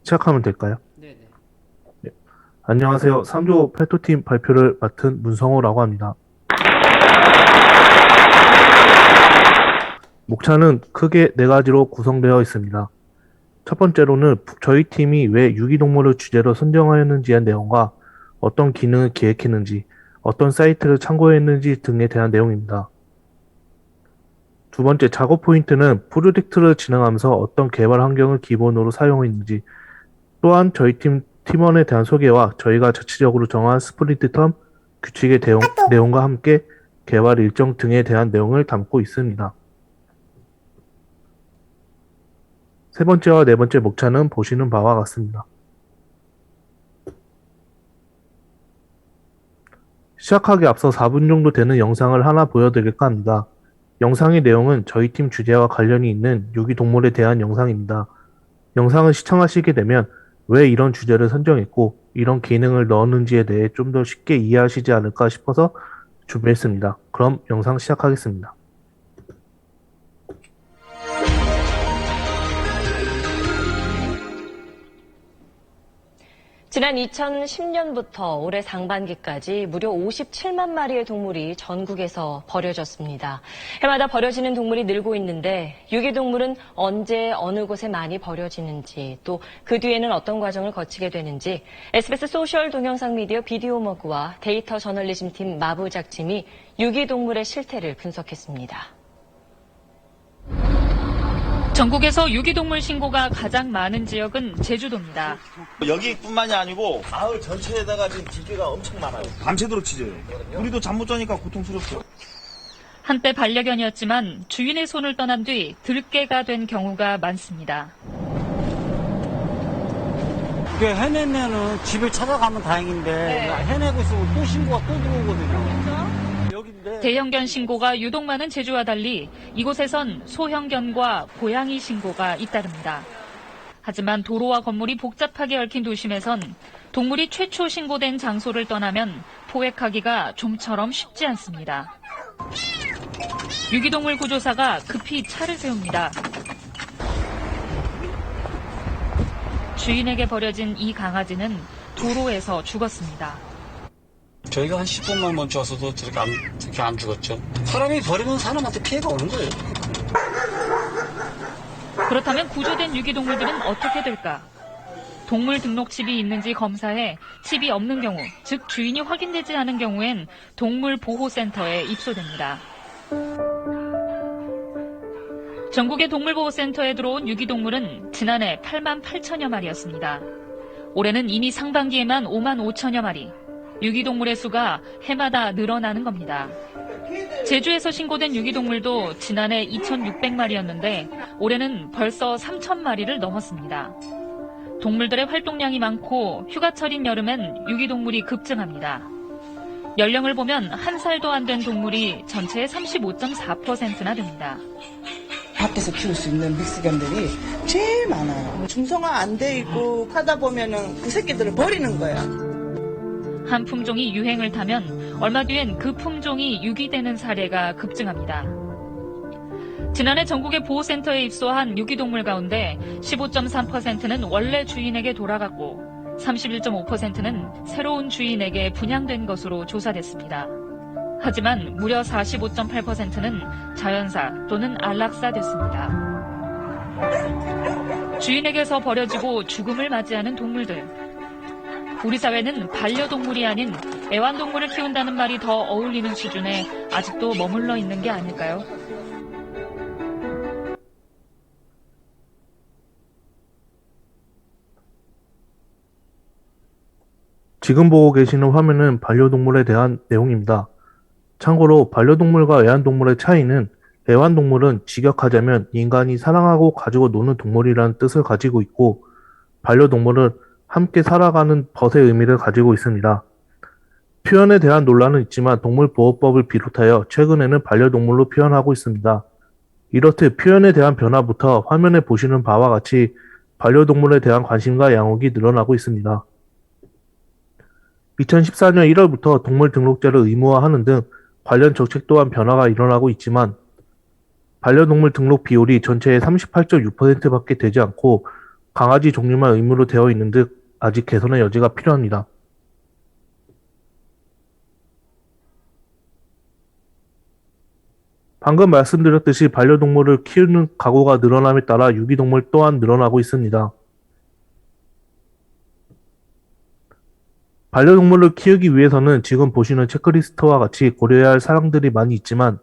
시작하면 될까요? 네네. 네. 안녕하세요. 3조 페토팀 발표를 맡은 문성호라고 합니다. 목차는 크게 네 가지로 구성되어 있습니다. 첫 번째로는 저희 팀이 왜 유기동물을 주제로 선정하였는지의 내용과 어떤 기능을 기획했는지, 어떤 사이트를 참고했는지 등에 대한 내용입니다. 두 번째 작업 포인트는 프로젝트를 진행하면서 어떤 개발 환경을 기본으로 사용했는지, 또한 저희 팀원에 대한 소개와 저희가 자체적으로 정한 스프린트 텀, 규칙의 내용과 함께 개발 일정 등에 대한 내용을 담고 있습니다. 세 번째와 네 번째 목차는 보시는 바와 같습니다. 시작하기 앞서 4분 정도 되는 영상을 하나 보여드릴까 합니다. 영상의 내용은 저희 팀 주제와 관련이 있는 유기동물에 대한 영상입니다. 영상을 시청하시게 되면 왜 이런 주제를 선정했고 이런 기능을 넣었는지에 대해 좀 더 쉽게 이해하시지 않을까 싶어서 준비했습니다. 그럼 영상 시작하겠습니다. 지난 2010년부터 올해 상반기까지 무려 57만 마리의 동물이 전국에서 버려졌습니다. 해마다 버려지는 동물이 늘고 있는데 유기동물은 언제 어느 곳에 많이 버려지는지 또 그 뒤에는 어떤 과정을 거치게 되는지 SBS 소셜 동영상 미디어 비디오 머그와 데이터 저널리즘 팀 마부작팀이 유기동물의 실태를 분석했습니다. 전국에서 유기동물 신고가 가장 많은 지역은 제주도입니다. 여기뿐만이 아니고 마을 전체에다가 지금 기계가 엄청 많아요. 밤새도록 짖어요. 우리도 잠 못 자니까 고통스럽죠. 한때 반려견이었지만 주인의 손을 떠난 뒤 들개가 된 경우가 많습니다. 이게 해내면은 집을 찾아가면 다행인데 해내고 있으면 또 신고가 또 들어오거든요. 여긴데 대형견 신고가 유독 많은 제주와 달리 이곳에선 소형견과 고양이 신고가 잇따릅니다. 하지만 도로와 건물이 복잡하게 얽힌 도심에선 동물이 최초 신고된 장소를 떠나면 포획하기가 좀처럼 쉽지 않습니다. 유기동물 구조사가 급히 차를 세웁니다. 주인에게 버려진 이 강아지는 도로에서 죽었습니다. 저희가 한 10분만 먼저 왔어도 저렇게 안 죽었죠. 사람이 버리면 사람한테 피해가 오는 거예요. 그렇다면 구조된 유기동물들은 어떻게 될까? 동물 등록 칩이 있는지 검사해 칩이 없는 경우, 즉 주인이 확인되지 않은 경우엔 동물보호센터에 입소됩니다. 전국의 동물보호센터에 들어온 유기동물은 지난해 8만 8천여 마리였습니다. 올해는 이미 상반기에만 5만 5천여 마리. 유기동물의 수가 해마다 늘어나는 겁니다. 제주에서 신고된 유기동물도 지난해 2,600마리였는데 올해는 벌써 3,000마리를 넘었습니다. 동물들의 활동량이 많고 휴가철인 여름엔 유기동물이 급증합니다. 연령을 보면 한 살도 안 된 동물이 전체의 35.4%나 됩니다. 밖에서 키울 수 있는 믹스견들이 제일 많아요. 중성화 안 돼 있고 하다 보면은 그 새끼들을 버리는 거야. 한 품종이 유행을 타면 얼마 뒤엔 그 품종이 유기되는 사례가 급증합니다. 지난해 전국의 보호센터에 입소한 유기동물 가운데 15.3%는 원래 주인에게 돌아갔고 31.5%는 새로운 주인에게 분양된 것으로 조사됐습니다. 하지만 무려 45.8%는 자연사 또는 안락사됐습니다. 주인에게서 버려지고 죽음을 맞이하는 동물들. 우리 사회는 반려동물이 아닌 애완동물을 키운다는 말이 더 어울리는 수준에 아직도 머물러 있는 게 아닐까요? 지금 보고 계시는 화면은 반려동물에 대한 내용입니다. 참고로 반려동물과 애완동물의 차이는 애완동물은 직역하자면 인간이 사랑하고 가지고 노는 동물이라는 뜻을 가지고 있고 반려동물은 함께 살아가는 벗의 의미를 가지고 있습니다. 표현에 대한 논란은 있지만 동물보호법을 비롯하여 최근에는 반려동물로 표현하고 있습니다. 이렇듯 표현에 대한 변화부터 화면에 보시는 바와 같이 반려동물에 대한 관심과 양육이 늘어나고 있습니다. 2014년 1월부터 동물 등록제를 의무화하는 등 관련 정책 또한 변화가 일어나고 있지만 반려동물 등록 비율이 전체의 38.6%밖에 되지 않고 강아지 종류만 의무로 되어 있는 듯 아직 개선의 여지가 필요합니다. 방금 말씀드렸듯이 반려동물을 키우는 가구가 늘어남에 따라 유기동물 또한 늘어나고 있습니다. 반려동물을 키우기 위해서는 지금 보시는 체크리스트와 같이 고려해야 할 사항들이 많이 있지만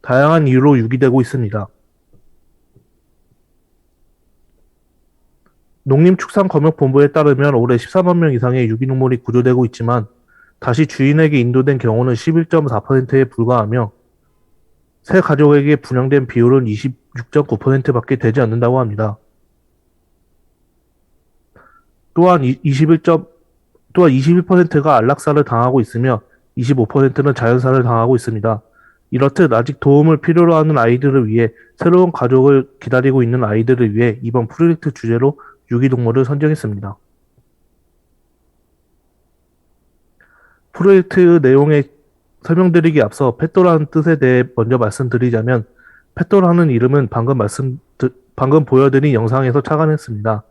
다양한 이유로 유기되고 있습니다. 농림축산검역본부에 따르면 올해 14만 명 이상의 유기농물이 구조되고 있지만 다시 주인에게 인도된 경우는 11.4%에 불과하며 새 가족에게 분양된 비율은 26.9%밖에 되지 않는다고 합니다. 또한 21%가 안락사를 당하고 있으며 25%는 자연사를 당하고 있습니다. 이렇듯 아직 도움을 필요로 하는 아이들을 위해 새로운 가족을 기다리고 있는 아이들을 위해 이번 프로젝트 주제로 유기동물을 선정했습니다. 프로젝트 내용에 설명드리기 앞서 펫도라는 뜻에 대해 먼저 말씀드리자면 펫도라는 이름은 방금 보여드린 영상에서 착안했습니다.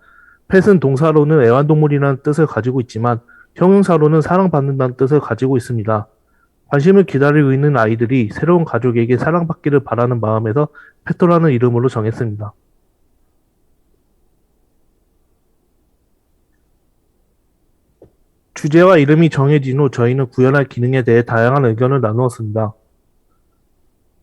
펫은 동사로는 애완동물이라는 뜻을 가지고 있지만 형용사로는 사랑받는다는 뜻을 가지고 있습니다. 관심을 기다리고 있는 아이들이 새로운 가족에게 사랑받기를 바라는 마음에서 펫도라는 이름으로 정했습니다. 주제와 이름이 정해진 후 저희는 구현할 기능에 대해 다양한 의견을 나누었습니다.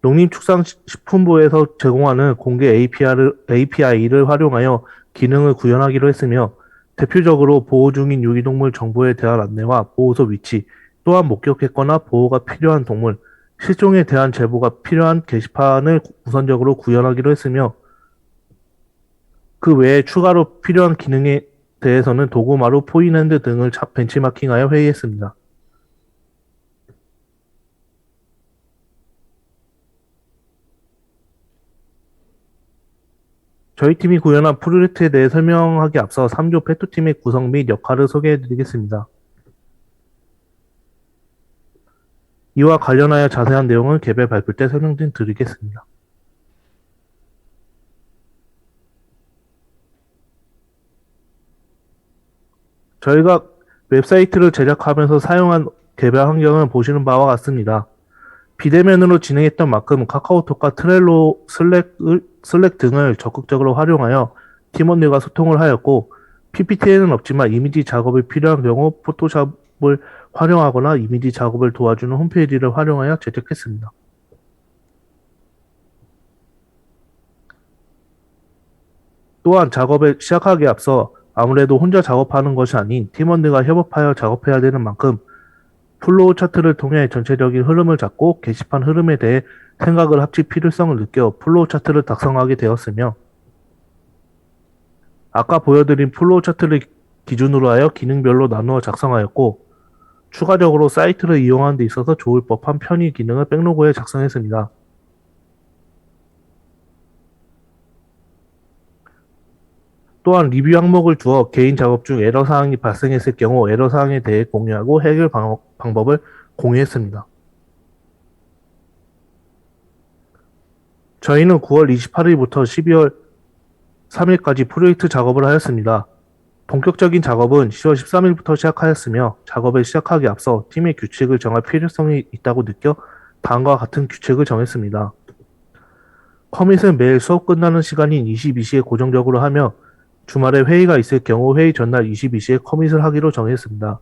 농림축산식품부에서 제공하는 공개 API를 활용하여 기능을 구현하기로 했으며 대표적으로 보호 중인 유기동물 정보에 대한 안내와 보호소 위치, 또한 목격했거나 보호가 필요한 동물, 실종에 대한 제보가 필요한 게시판을 우선적으로 구현하기로 했으며 그 외에 추가로 필요한 기능에 대해서는 도구마루, 포인핸드 등을 벤치마킹하여 회의했습니다. 저희 팀이 구현한 프로젝트에 대해 설명하기 앞서 3조 페토팀의 구성 및 역할을 소개해드리겠습니다. 이와 관련하여 자세한 내용은 개별 발표 때 설명드리겠습니다. 저희가 웹사이트를 제작하면서 사용한 개별 환경은 보시는 바와 같습니다. 비대면으로 진행했던 만큼 카카오톡과 트렐로, 슬랙 등을 적극적으로 활용하여 팀원들과 소통을 하였고 PPT에는 없지만 이미지 작업이 필요한 경우 포토샵을 활용하거나 이미지 작업을 도와주는 홈페이지를 활용하여 제작했습니다. 또한 작업을 시작하기에 앞서 아무래도 혼자 작업하는 것이 아닌 팀원들과 협업하여 작업해야 되는 만큼 플로우 차트를 통해 전체적인 흐름을 잡고 게시판 흐름에 대해 생각을 합칠 필요성을 느껴 플로우 차트를 작성하게 되었으며 아까 보여드린 플로우 차트를 기준으로 하여 기능별로 나누어 작성하였고 추가적으로 사이트를 이용하는 데 있어서 좋을 법한 편의 기능을 백로그에 작성했습니다. 또한 리뷰 항목을 두어 개인 작업 중 에러사항이 발생했을 경우 에러사항에 대해 공유하고 해결 방법을 공유했습니다. 저희는 9월 28일부터 12월 3일까지 프로젝트 작업을 하였습니다. 본격적인 작업은 10월 13일부터 시작하였으며 작업을 시작하기 앞서 팀의 규칙을 정할 필요성이 있다고 느껴 다음과 같은 규칙을 정했습니다. 커밋은 매일 수업 끝나는 시간인 22시에 고정적으로 하며 주말에 회의가 있을 경우 회의 전날 22시에 커밋을 하기로 정했습니다.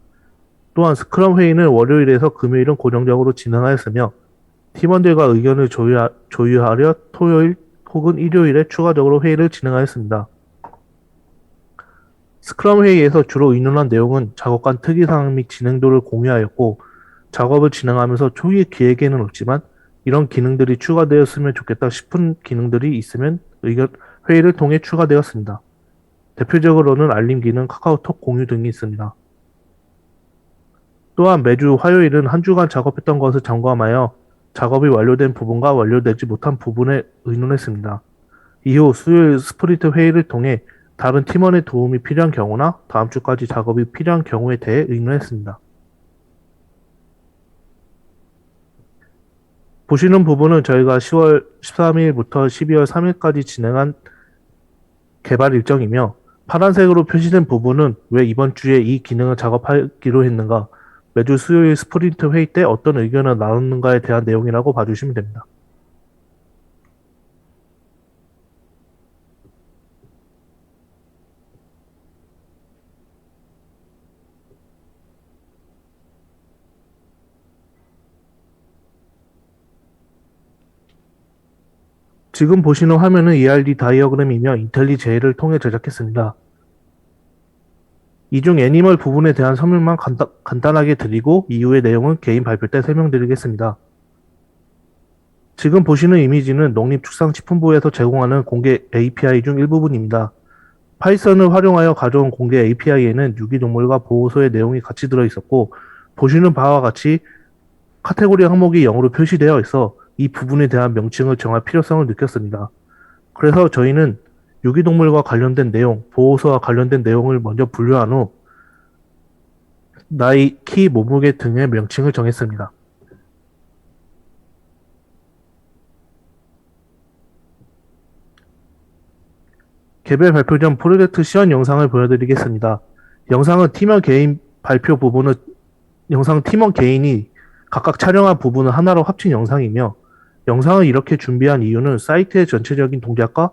또한 스크럼 회의는 월요일에서 금요일은 고정적으로 진행하였으며 팀원들과 의견을 조율하려 토요일 혹은 일요일에 추가적으로 회의를 진행하였습니다. 스크럼 회의에서 주로 의논한 내용은 작업 간 특이사항 및 진행도를 공유하였고 작업을 진행하면서 초기 기획에는 없지만 이런 기능들이 추가되었으면 좋겠다 싶은 기능들이 있으면 회의를 통해 추가되었습니다. 대표적으로는 알림 기능, 카카오톡 공유 등이 있습니다. 또한 매주 화요일은 한 주간 작업했던 것을 점검하여 작업이 완료된 부분과 완료되지 못한 부분에 의논했습니다. 이후 수요일 스프린트 회의를 통해 다른 팀원의 도움이 필요한 경우나 다음 주까지 작업이 필요한 경우에 대해 의논했습니다. 보시는 부분은 저희가 10월 13일부터 12월 3일까지 진행한 개발 일정이며 파란색으로 표시된 부분은 왜 이번 주에 이 기능을 작업하기로 했는가, 매주 수요일 스프린트 회의 때 어떤 의견을 나눴는가에 대한 내용이라고 봐주시면 됩니다. 지금 보시는 화면은 ERD 다이어그램이며 인텔리제이를 통해 제작했습니다. 이 중 애니멀 부분에 대한 설명만 간단하게 드리고 이후의 내용은 개인 발표 때 설명드리겠습니다. 지금 보시는 이미지는 농림축산식품부에서 제공하는 공개 API 중 일부분입니다. 파이썬을 활용하여 가져온 공개 API에는 유기동물과 보호소의 내용이 같이 들어있었고, 보시는 바와 같이 카테고리 항목이 0으로 표시되어 있어 이 부분에 대한 명칭을 정할 필요성을 느꼈습니다. 그래서 저희는 유기동물과 관련된 내용, 보호소와 관련된 내용을 먼저 분류한 후 나이, 키, 몸무게 등의 명칭을 정했습니다. 개별 발표 전 프로젝트 시연 영상을 보여드리겠습니다. 영상은 팀원 개인 발표 부분은 영상 팀원 개인이 각각 촬영한 부분을 하나로 합친 영상이며, 영상을 이렇게 준비한 이유는 사이트의 전체적인 동작과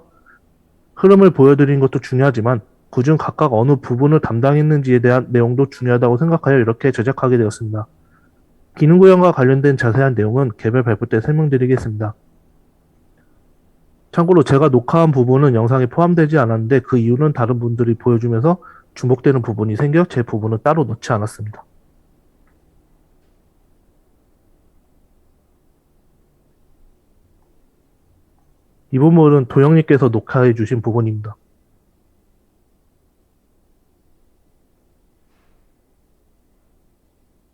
흐름을 보여드리는 것도 중요하지만 그중 각각 어느 부분을 담당했는지에 대한 내용도 중요하다고 생각하여 이렇게 제작하게 되었습니다. 기능 구현과 관련된 자세한 내용은 개별 발표 때 설명드리겠습니다. 참고로 제가 녹화한 부분은 영상에 포함되지 않았는데 그 이유는 다른 분들이 보여주면서 중복되는 부분이 생겨 제 부분은 따로 넣지 않았습니다. 이 부분은 도영님께서 녹화해 주신 부분입니다.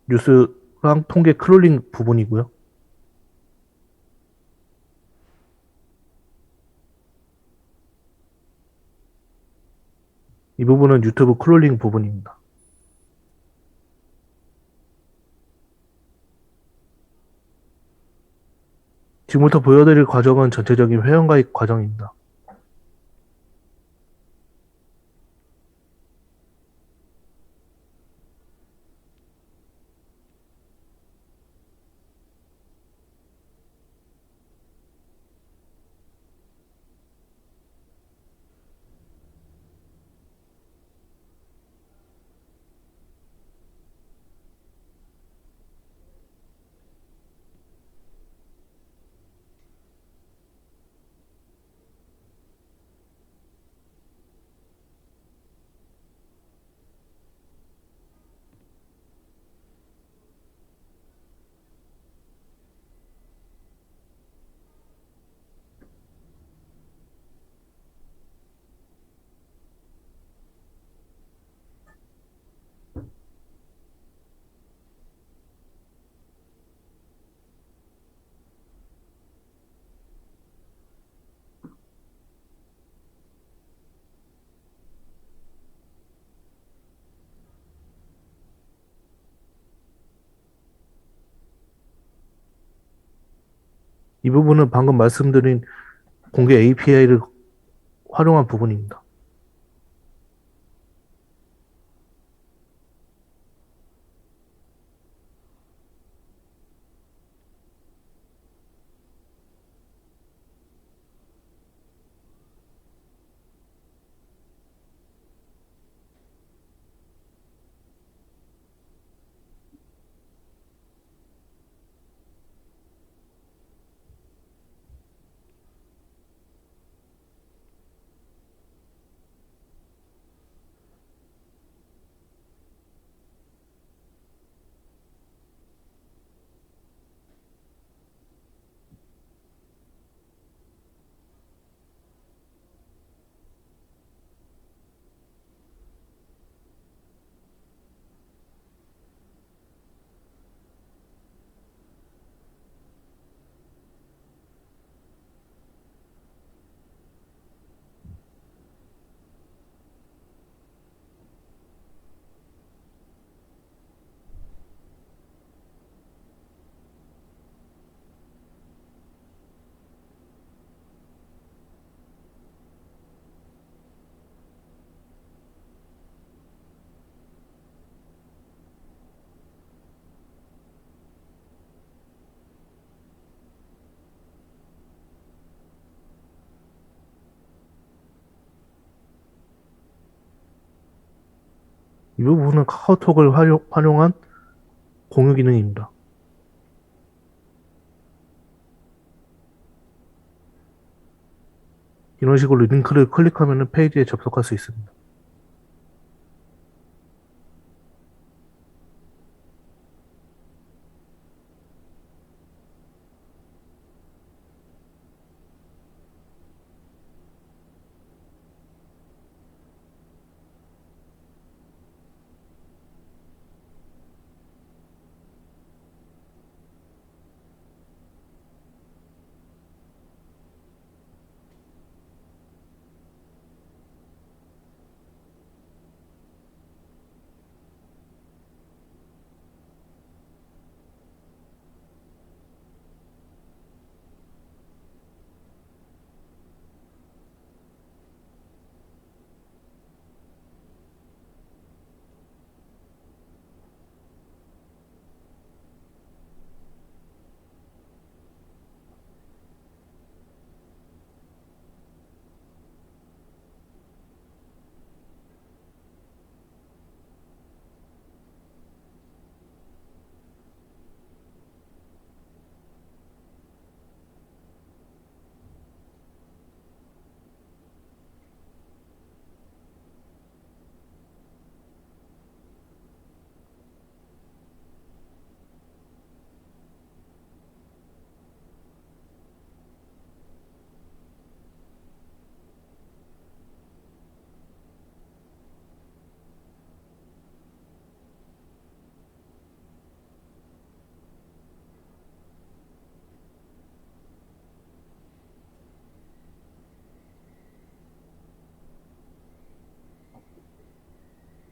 뉴스랑 통계 크롤링 부분이고요. 이 부분은 유튜브 크롤링 부분입니다. 지금부터 보여드릴 과정은 전체적인 회원가입 과정입니다. 이 부분은 방금 말씀드린 공개 API를 활용한 부분입니다. 이 부분은 카카오톡을 활용한 공유 기능입니다. 이런 식으로 링크를 클릭하면 페이지에 접속할 수 있습니다.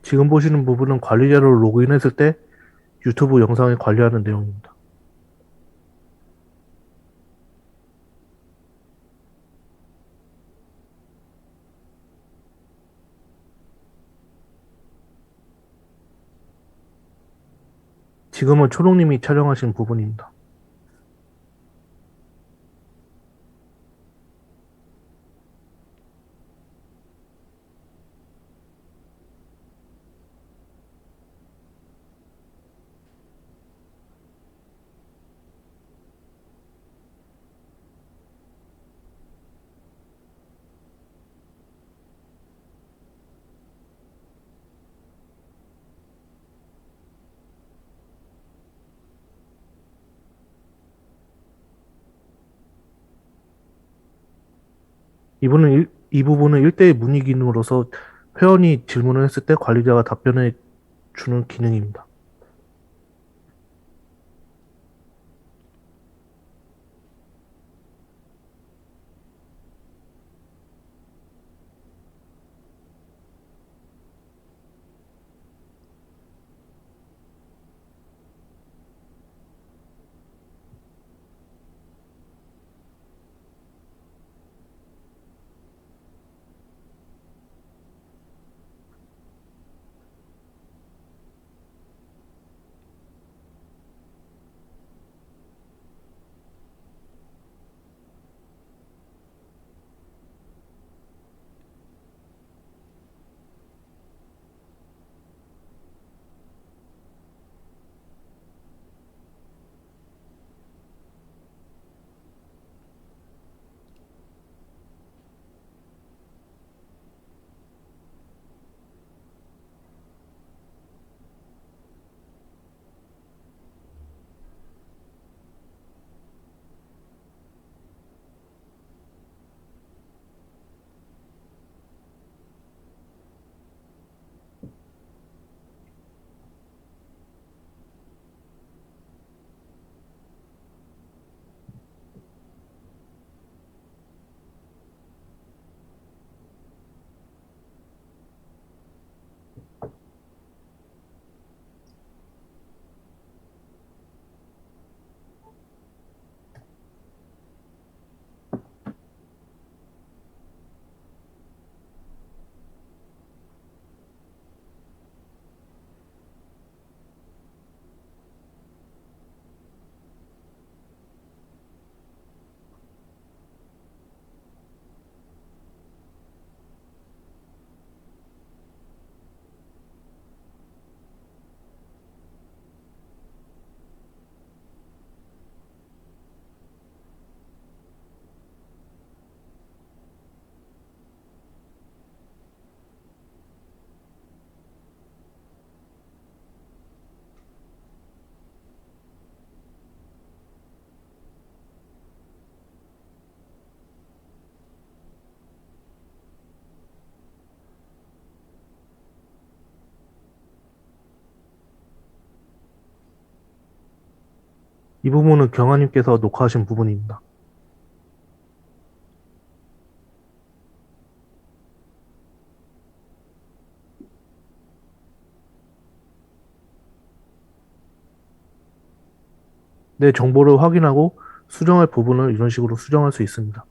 지금 보시는 부분은 관리자로 로그인했을 때 유튜브 영상을 관리하는 내용입니다. 지금은 초롱님이 촬영하신 부분입니다. 이 부분은 1대1 문의 기능으로서 회원이 질문을 했을 때 관리자가 답변해 주는 기능입니다. 이 부분은 경아님께서 녹화하신 부분입니다. 내 정보를 확인하고 수정할 부분을 이런 식으로 수정할 수 있습니다.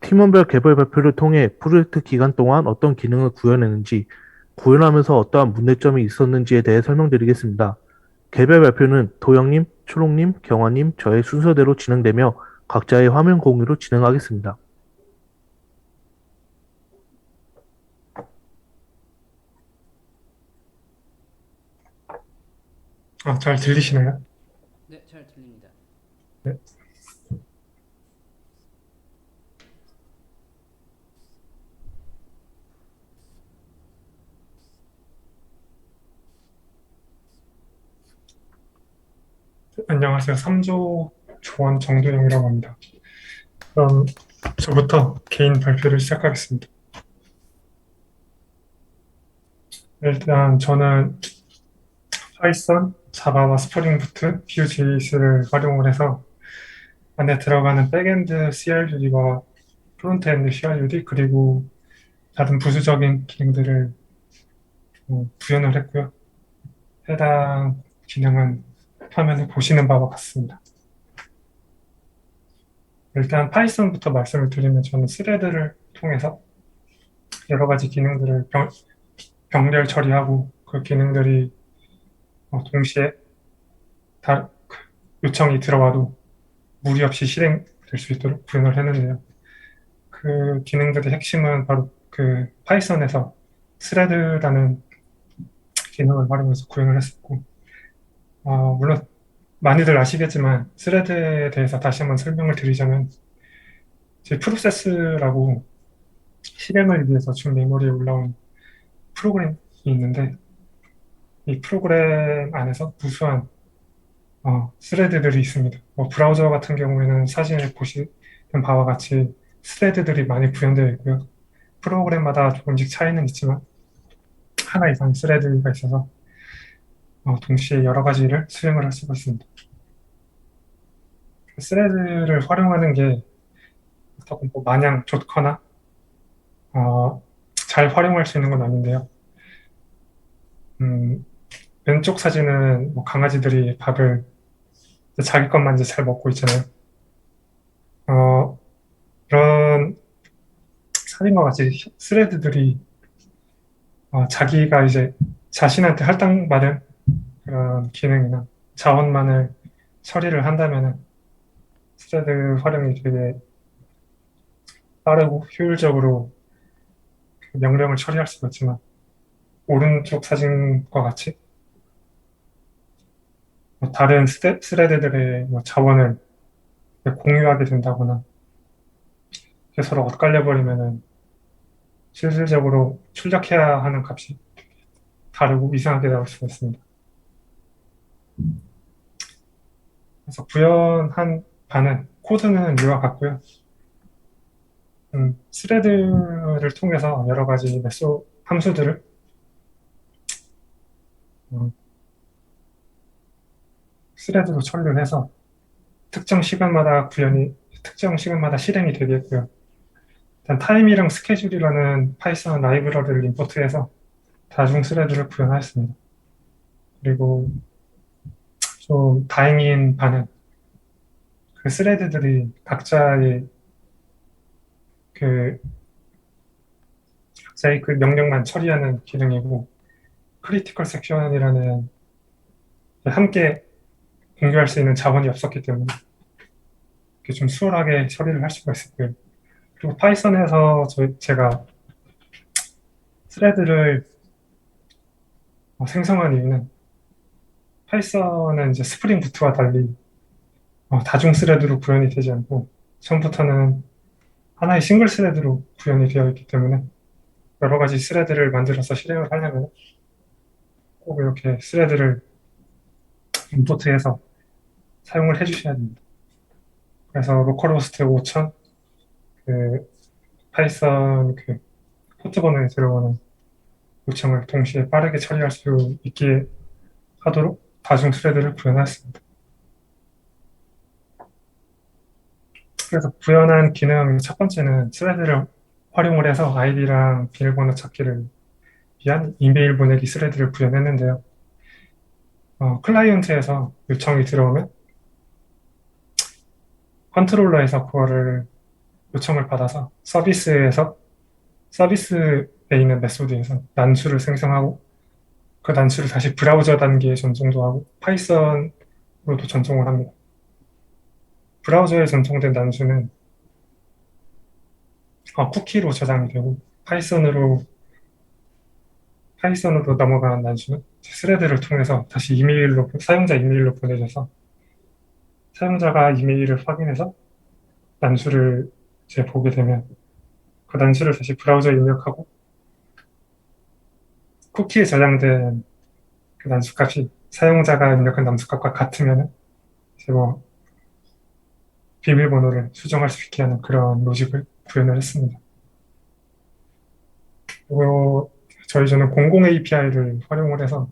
팀원별 개별 발표를 통해 프로젝트 기간 동안 어떤 기능을 구현했는지, 구현하면서 어떠한 문제점이 있었는지에 대해 설명드리겠습니다. 개별 발표는 도영님, 초롱님, 경화님, 저의 순서대로 진행되며 각자의 화면 공유로 진행하겠습니다. 잘 들리시나요? 네, 잘 들립니다. 네. 안녕하세요. 3조 조원 정도영이라고 합니다. 그럼 저부터 개인 발표를 시작하겠습니다. 일단 저는 파이썬, 자바와 스프링 부트, Vue.js를 활용을 해서 안에 들어가는 백엔드 CRUD와 프론트엔드 CRUD 그리고 다른 부수적인 기능들을 구현을 했고요. 해당 기능은 화면을 보시는 바와 같습니다. 일단 파이썬부터 말씀을 드리면 저는 스레드를 통해서 여러 가지 기능들을 병렬 처리하고 그 기능들이 동시에 요청이 들어와도 무리 없이 실행될 수 있도록 구현을 했는데요. 그 기능들의 핵심은 바로 그 파이썬에서 스레드라는 기능을 활용해서 구현을 했었고, 물론 많이들 아시겠지만 스레드에 대해서 다시 한번 설명을 드리자면 제 프로세스라고 실행을 위해서 준 메모리에 올라온 프로그램이 있는데 이 프로그램 안에서 무수한 스레드들이 있습니다. 브라우저 같은 경우에는 사진을 보시는 바와 같이 스레드들이 많이 구현되어 있고요. 프로그램마다 조금씩 차이는 있지만 하나 이상 스레드가 있어서 동시에 여러 가지 일을 수행을 할 수가 있습니다. 스레드를 활용하는 게 뭐 마냥 좋거나 잘 활용할 수 있는 건 아닌데요. 왼쪽 사진은 뭐 강아지들이 밥을 자기 것만 이제 잘 먹고 있잖아요. 그런 사진과 같이 스레드들이 자기가 이제 자신한테 할당받은 그런 기능이나 자원만을 처리를 한다면은 스레드 활용이 되게 빠르고 효율적으로 명령을 처리할 수가 있지만 오른쪽 사진과 같이 다른 스레드들의 자원을 공유하게 된다거나 서로 엇갈려 버리면은 실질적으로 출력해야 하는 값이 다르고 이상하게 나올 수가 있습니다. 그래서 구현한 바는 코드는 이와 같고요. 스레드를 통해서 여러 가지 함수들을 스레드로 처리를 해서 특정 시간마다 실행이 되겠고요. 일단 타임이랑 스케줄이라는 파이썬 라이브러리를 임포트해서 다중 스레드를 구현하였습니다. 그리고 좀 다행인 바는 그 스레드들이 그 각자의 그 명령만 처리하는 기능이고 크리티컬 섹션이라는 함께 공유할 수 있는 자원이 없었기 때문에 이렇게 좀 수월하게 처리를 할 수가 있었고요. 그리고 파이썬에서 제가 스레드를 생성한 이유는 파이썬은 이제 스프링 부트와 달리 다중 스레드로 구현이 되지 않고 처음부터는 하나의 싱글 스레드로 구현이 되어 있기 때문에 여러 가지 스레드를 만들어서 실행을 하려면 꼭 이렇게 스레드를 임포트해서 사용을 해주셔야 됩니다. 그래서 로컬호스트 5000 그 파이썬 그 포트번호에 들어오는 요청을 동시에 빠르게 처리할 수 있게 하도록 다중 스레드를 구현했습니다. 그래서 구현한 기능 첫 번째는 스레드를 활용을 해서 아이디랑 비밀번호 찾기를 위한 이메일 보내기 스레드를 구현했는데요. 클라이언트에서 요청이 들어오면 컨트롤러에서 그거를 요청을 받아서 서비스에 있는 메소드에서 난수를 생성하고 그 난수를 다시 브라우저 단계에 전송도 하고 파이썬으로도 전송을 합니다. 브라우저에 전송된 난수는 쿠키로 저장이 되고 파이썬으로 넘어가는 난수는 스레드를 통해서 다시 사용자 이메일로 보내져서 사용자가 이메일을 확인해서 난수를 이제 보게 되면 그 난수를 다시 브라우저에 입력하고 쿠키에 저장된 그 난수값이 사용자가 입력한 난수값과 같으면 이제 비밀번호를 수정할 수 있게 하는 그런 로직을 구현을 했습니다. 그리고 저는 공공 API를 활용을 해서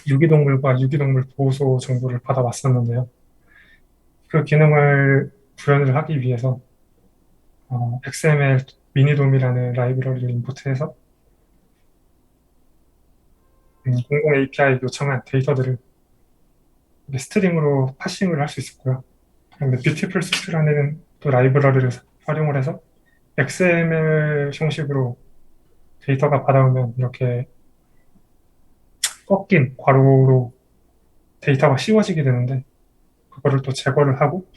유기동물과 유기동물 보호소 정보를 받아왔었는데요. 그 기능을 구현을 하기 위해서 XML 미니돔이라는 라이브러리를 임포트해서 공공 API 요청한 데이터들을 스트링으로 파싱을 할 수 있었고요. 그런데 뷰티풀 수트라는 또 라이브러리를 활용을 해서 XML 형식으로 데이터가 받아오면 이렇게 꺾인 괄호로 데이터가 씌워지게 되는데 그거를 또 제거를 하고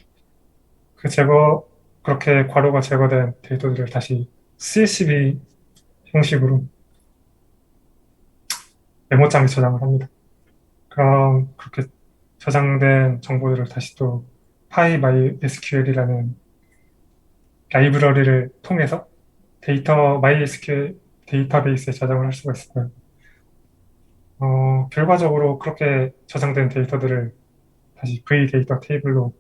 그렇게 괄호가 제거된 데이터들을 다시 CSV 형식으로 메모장에 저장을 합니다. 그럼 그렇게 저장된 정보들을 다시 또 PyMySQL이라는 라이브러리를 통해서 MySQL 데이터베이스에 저장을 할 수가 있어요. 결과적으로 그렇게 저장된 데이터들을 다시 VData 테이블로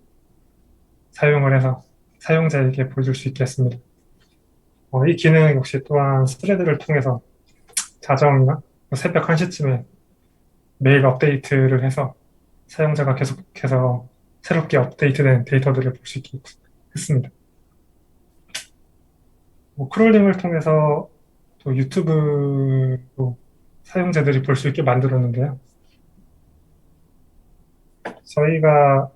사용을 해서 사용자에게 보여줄 수 있게 했습니다. 이 기능 역시 또한 스트레드를 통해서 자정이나 새벽 1시쯤에 매일 업데이트를 해서 사용자가 계속해서 새롭게 업데이트된 데이터들을 볼 수 있게 했습니다. 크롤링을 통해서 또 유튜브로 사용자들이 볼 수 있게 만들었는데요. 저희가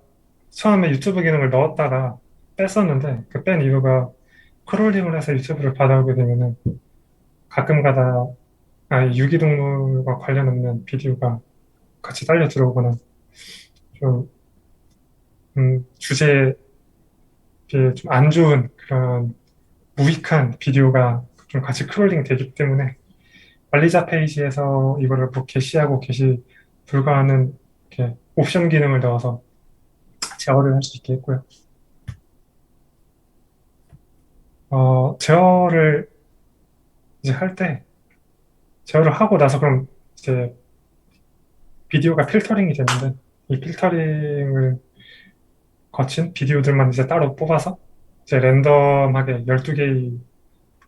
처음에 유튜브 기능을 넣었다가 뺐었는데 그 뺀 이유가 크롤링을 해서 유튜브를 받아오게 되면은 가끔가다 유기동물과 관련 없는 비디오가 같이 딸려 들어오거나 좀 주제에 비해 좀 안 좋은 그런 무익한 비디오가 좀 같이 크롤링 되기 때문에 관리자 페이지에서 이거를 게시하고 게시 불가하는 이렇게 옵션 기능을 넣어서 제어를 할 수 있게 했고요. 제어를 이제 제어를 하고 나서 그럼 이제 비디오가 필터링이 되는데 이 필터링을 거친 비디오들만 이제 따로 뽑아서 이제 랜덤하게 12개의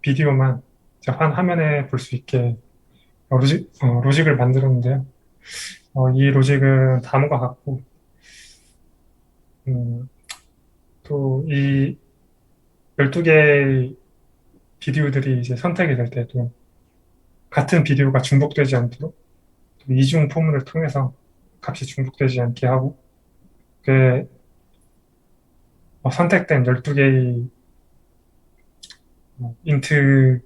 비디오만 이제 한 화면에 볼 수 있게 로직을 만들었는데요. 이 로직은 다음과 같고, 또 이 12개의 비디오들이 이제 선택이 될 때도 같은 비디오가 중복되지 않도록 이중 포문을 통해서 값이 중복되지 않게 하고, 그 선택된 12개의 인트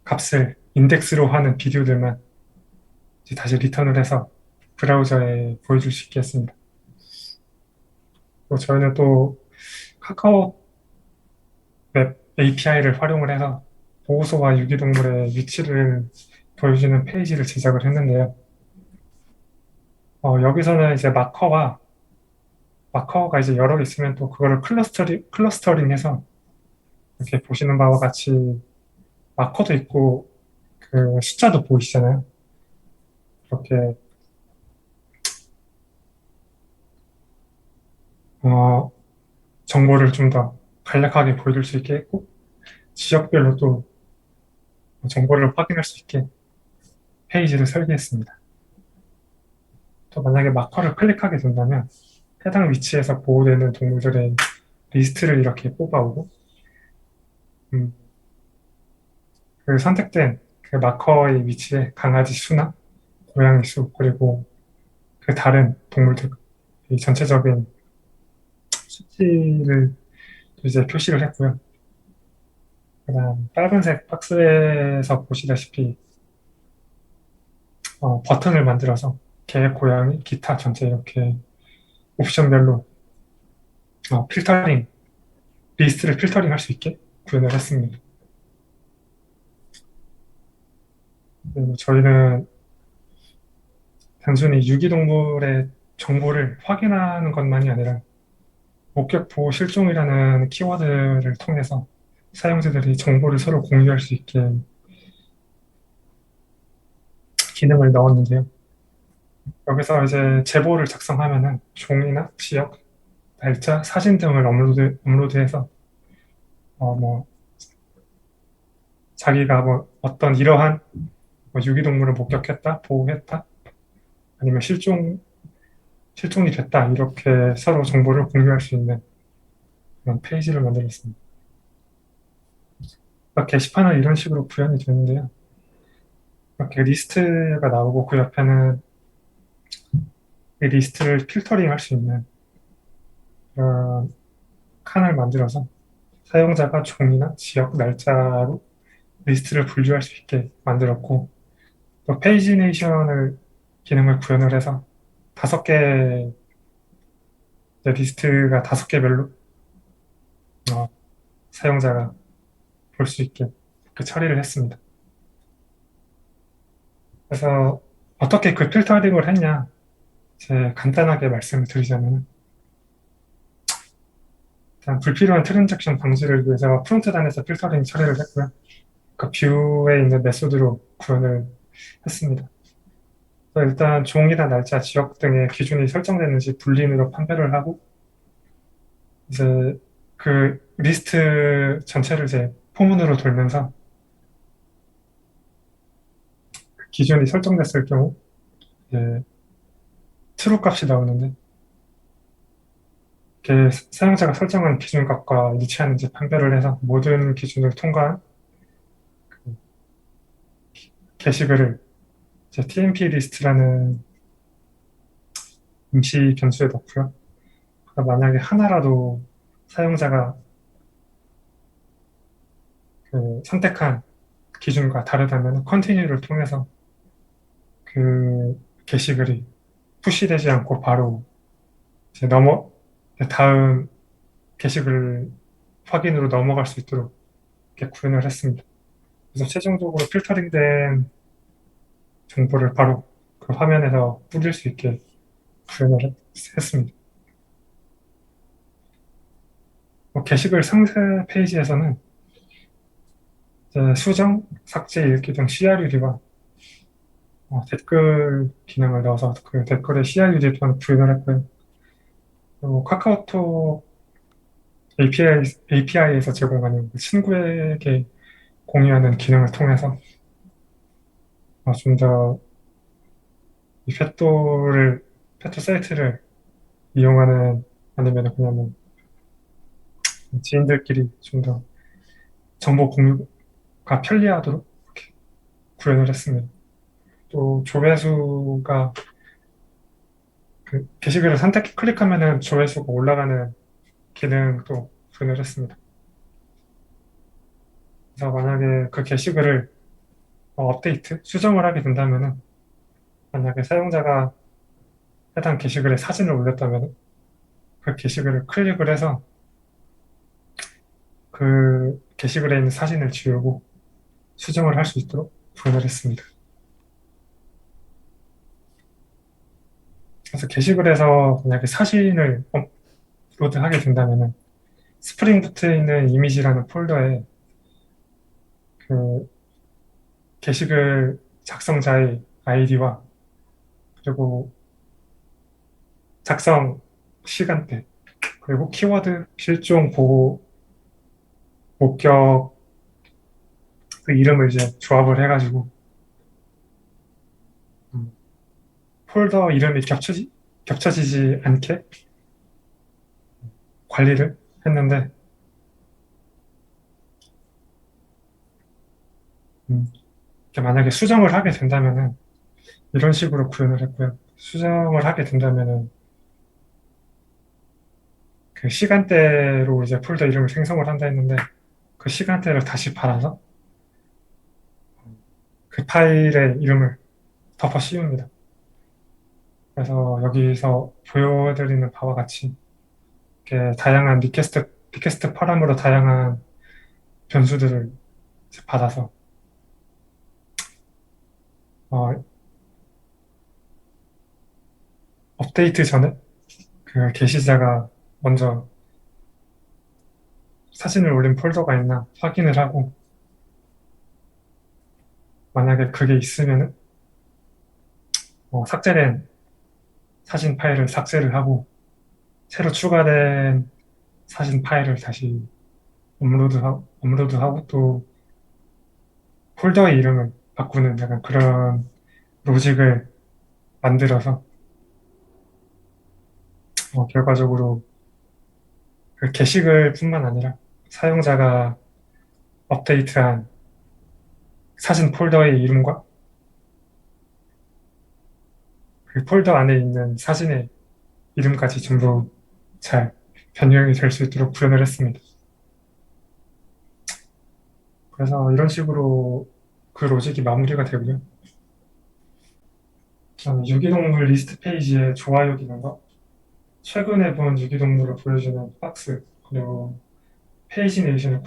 값을 인덱스로 하는 비디오들만 이제 다시 리턴을 해서 브라우저에 보여줄 수 있게 했습니다. 또 저희는 또 카카오 맵 API를 활용을 해서 보호소와 유기동물의 위치를 보여주는 페이지를 제작을 했는데요. 여기서는 이제 마커가 이제 여러 개 있으면 또 그거를 클러스터링해서 이렇게 보시는 바와 같이 마커도 있고 그 숫자도 보이시잖아요. 이렇게 정보를 좀 더 간략하게 보여줄 수 있게 했고, 지역별로 또 정보를 확인할 수 있게 페이지를 설계했습니다. 또 만약에 마커를 클릭하게 된다면 해당 위치에서 보호되는 동물들의 리스트를 이렇게 뽑아오고, 그 선택된 그 마커의 위치에 강아지 수나 고양이 수, 그리고 그 다른 동물들, 이 전체적인 수치를 이제 표시를 했고요. 그다음 빨간색 박스에서 보시다시피 버튼을 만들어서 개, 고양이, 기타 전체 이렇게 옵션별로 리스트를 필터링 할 수 있게 구현을 했습니다. 그리고 저희는 단순히 유기동물의 정보를 확인하는 것만이 아니라 목격 보호 실종이라는 키워드를 통해서 사용자들이 정보를 서로 공유할 수 있게 기능을 넣었는데요. 여기서 이제 제보를 작성하면은 종이나 지역, 날짜, 사진 등을 업로드해서 자기가 어떤 이러한 유기동물을 목격했다, 보호했다, 아니면 실종이 됐다, 이렇게 서로 정보를 공유할 수 있는 그런 페이지를 만들었습니다. 게시판은 이런 식으로 구현이 되는데요. 이렇게 리스트가 나오고 그 옆에는 이 리스트를 필터링 할 수 있는 그런 칸을 만들어서 사용자가 종이나 지역, 날짜로 리스트를 분류할 수 있게 만들었고, 또 페이지네이션을 기능을 구현을 해서 5개 리스트가 5개별로 사용자가 볼 수 있게 그 처리를 했습니다. 그래서 어떻게 그 필터링을 했냐, 이제 간단하게 말씀을 드리자면, 일단 불필요한 트랜잭션 방지를 위해서 프론트단에서 필터링 처리를 했고요. 그 뷰에 있는 메소드로 구현을 했습니다. 그래서 일단 종이나 날짜, 지역 등의 기준이 설정됐는지 불린으로 판별을 하고, 이제 그 리스트 전체를 이제 포문으로 돌면서 그 기준이 설정됐을 경우 이제 true 값이 나오는데, 이렇게 사용자가 설정한 기준값과 일치하는지 판별을 해서 모든 기준을 통과한 그 게시글을 이제 TMP 리스트라는 임시 변수에 넣고요. 만약에 하나라도 사용자가 그 선택한 기준과 다르다면 컨티뉴를 통해서 그 게시글이 푸시되지 않고 바로 이제 다음 게시글 확인으로 넘어갈 수 있도록 이렇게 구현을 했습니다. 그래서 최종적으로 필터링된 정보를 바로 그 화면에서 뿌릴 수 있게 구현을 했습니다. 게시글 상세 페이지에서는 이제 수정, 삭제, 읽기 등 CRUD와 댓글 기능을 넣어서 그 댓글의 CRUD 또한 구현을 했고요. 그리고 카카오톡 API에서 제공하는 친구에게 공유하는 기능을 통해서 좀 더 이 페토 사이트를 이용하는, 아니면 그냥 지인들끼리 좀 더 정보 공유가 편리하도록 이렇게 구현을 했습니다. 또 조회수가 그 게시글을 클릭하면은 조회수가 올라가는 기능도 구현을 했습니다. 그래서 만약에 그 게시글을 업데이트, 수정을 하게 된다면은 만약에 사용자가 해당 게시글에 사진을 올렸다면 그 게시글을 클릭을 해서 그 게시글에 있는 사진을 지우고 수정을 할 수 있도록 구현을 했습니다. 그래서 게시글에서 만약에 사진을 업로드하게 된다면은 스프링부트에 있는 이미지라는 폴더에 그 게시글 작성자의 아이디와 그리고 작성 시간대 그리고 키워드, 실종, 보호, 목격 그 이름을 이제 조합을 해가지고 폴더 이름이 겹쳐지지 않게 관리를 했는데 이렇게 만약에 수정을 하게 된다면은 이런 식으로 구현을 했고요. 수정을 하게 된다면은 그 시간대로 이제 폴더 이름을 생성을 한다 했는데 그 시간대를 다시 받아서 그 파일의 이름을 덮어 씌웁니다. 그래서 여기서 보여드리는 바와 같이 이렇게 다양한 리퀘스트 파람으로 다양한 변수들을 이제 받아서 업데이트 전에 그 게시자가 먼저 사진을 올린 폴더가 있나 확인을 하고 만약에 그게 있으면은 삭제된 사진 파일을 삭제를 하고 새로 추가된 사진 파일을 다시 업로드하고 또 폴더의 이름을 바꾸는 약간 그런 로직을 만들어서 결과적으로 그 게시글뿐만 아니라 사용자가 업데이트한 사진 폴더의 이름과 그 폴더 안에 있는 사진의 이름까지 전부 잘 변경이 될 수 있도록 구현을 했습니다. 그래서 이런 식으로 그 로직이 마무리가 되고요. 유기동물 리스트 페이지의 좋아요 기능과 최근에 본 유기동물을 보여주는 박스 그리고 페이지네이션을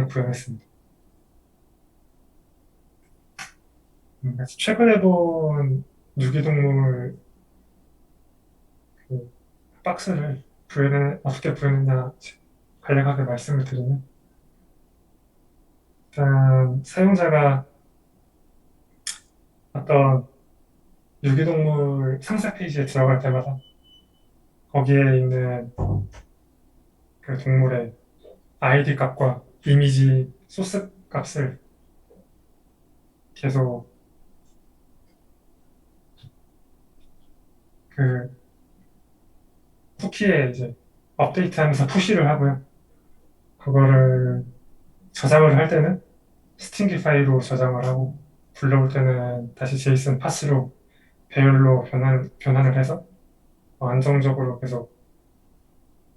구현했습니다. 그래서 최근에 본 유기동물 그 박스를 어떻게 구현했냐 간략하게 말씀을 드리면 일단 사용자가 어떤 유기동물 상세 페이지에 들어갈 때마다 거기에 있는 그 동물의 아이디 값과 이미지 소스 값을 계속 그 쿠키에 이제 업데이트하면서 푸시를 하고요. 그거를 저장을 할 때는 스팅기 파일로 저장을 하고 불러올 때는 다시 제이슨 파스로 배열로 변환을 해서 안정적으로 계속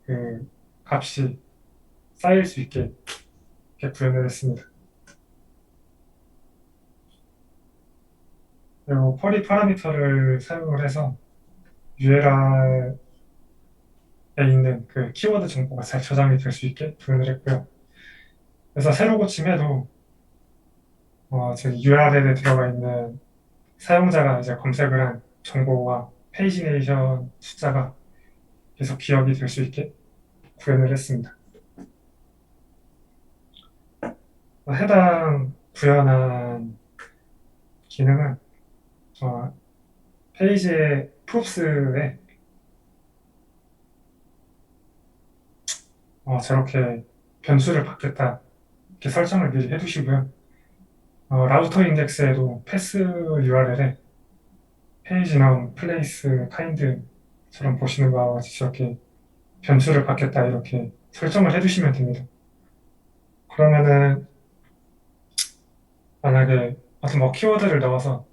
그 값이 쌓일 수 있게 이렇게 구현을 했습니다. 그리고 쿼리 파라미터를 사용을 해서 URL에 있는 그 키워드 정보가 잘 저장이 될 수 있게 구현을 했고요. 그래서 새로 고침해도 저기 URL에 들어가 있는 사용자가 이제 검색을 한 정보와 페이지네이션 숫자가 계속 기억이 될 수 있게 구현을 했습니다. 해당 구현한 기능은 페이지의 프롭스에 저렇게 변수를 받겠다 이렇게 설정을 미리 해두시고요. 라우터 인덱스에도 패스 URL에 페이지 나온 플레이스 카인드처럼 보시는 바와 같이 저렇게 변수를 받겠다 이렇게 설정을 해두시면 됩니다. 그러면은 만약에 어떤 키워드를 넣어서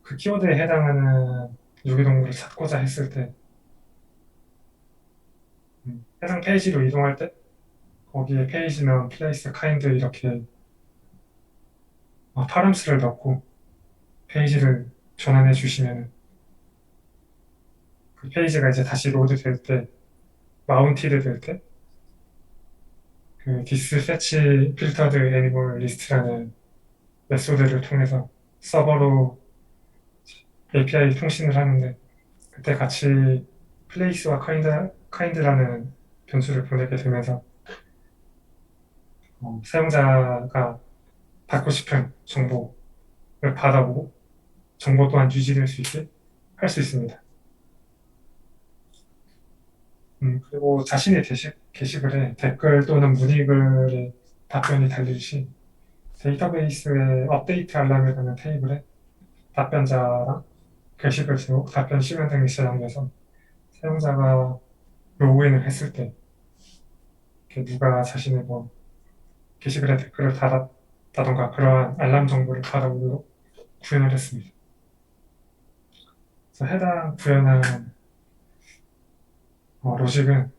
그 키워드에 해당하는 유기동물을 찾고자 했을 때 해당 페이지로 이동할 때 거기에 페이지는 플레이스 카인드 이렇게 파람스를 넣고 페이지를 전환해 주시면 그 페이지가 이제 다시 로드 될 때, 마운티드 될 때, 그 디스 패치 필터드 애니멀 리스트라는 메소드를 통해서 서버로 API 통신을 하는데 그때 같이 플레이스와 카인드라는 변수를 보내게 되면서 사용자가 받고 싶은 정보를 받아보고 정보 또한 유지될 수 있게 할 수 있습니다. 그리고 자신의 게시글에 댓글 또는 문의글에 답변이 달릴 시 데이터베이스의 업데이트 알람이라는 테이블에 답변자랑 게시글 제목, 답변 시간 등이 저장돼서 사용자가 로그인을 했을 때 누가 자신의 게시글에 댓글을 달았다던가 그러한 알람 정보를 받아오도록 구현을 했습니다. 그래서 해당 구현한 로직은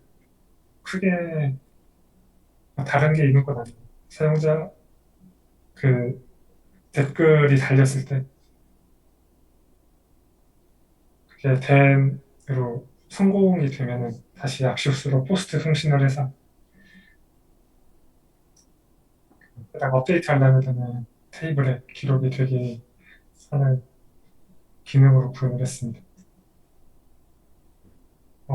크게 다른 게 있는 건 아니고 사용자 그 댓글이 달렸을 때 그게 den으로 성공이 되면은 다시 악시오스로 포스트 송신을 해서 해당 업데이트 알람이라는 테이블에 기록이 되게 하는 기능으로 구현을 했습니다.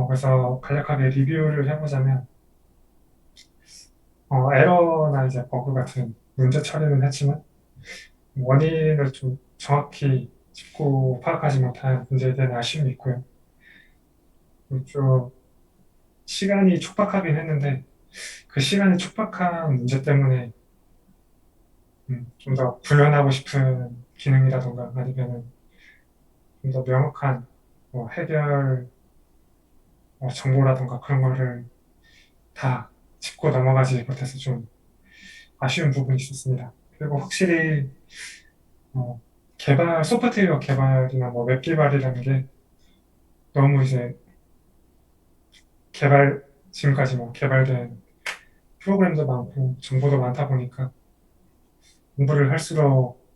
그래서 간략하게 리뷰를 해보자면 에러나 이제 버그 같은 문제 처리는 했지만 원인을 좀 정확히 짚고 파악하지 못한 문제에 대한 아쉬움이 있고요. 그리고 좀 시간이 촉박하긴 했는데 그 시간이 촉박한 문제 때문에 좀 더 구현하고 싶은 기능이라던가 아니면 좀 더 명확한 해결 정보라던가 그런 거를 다 짚고 넘어가지 못해서 좀 아쉬운 부분이 있었습니다. 그리고 확실히 소프트웨어 개발이나 웹 개발이라는 게 너무 이제 지금까지 개발된 프로그램도 많고 정보도 많다 보니까 공부를 할수록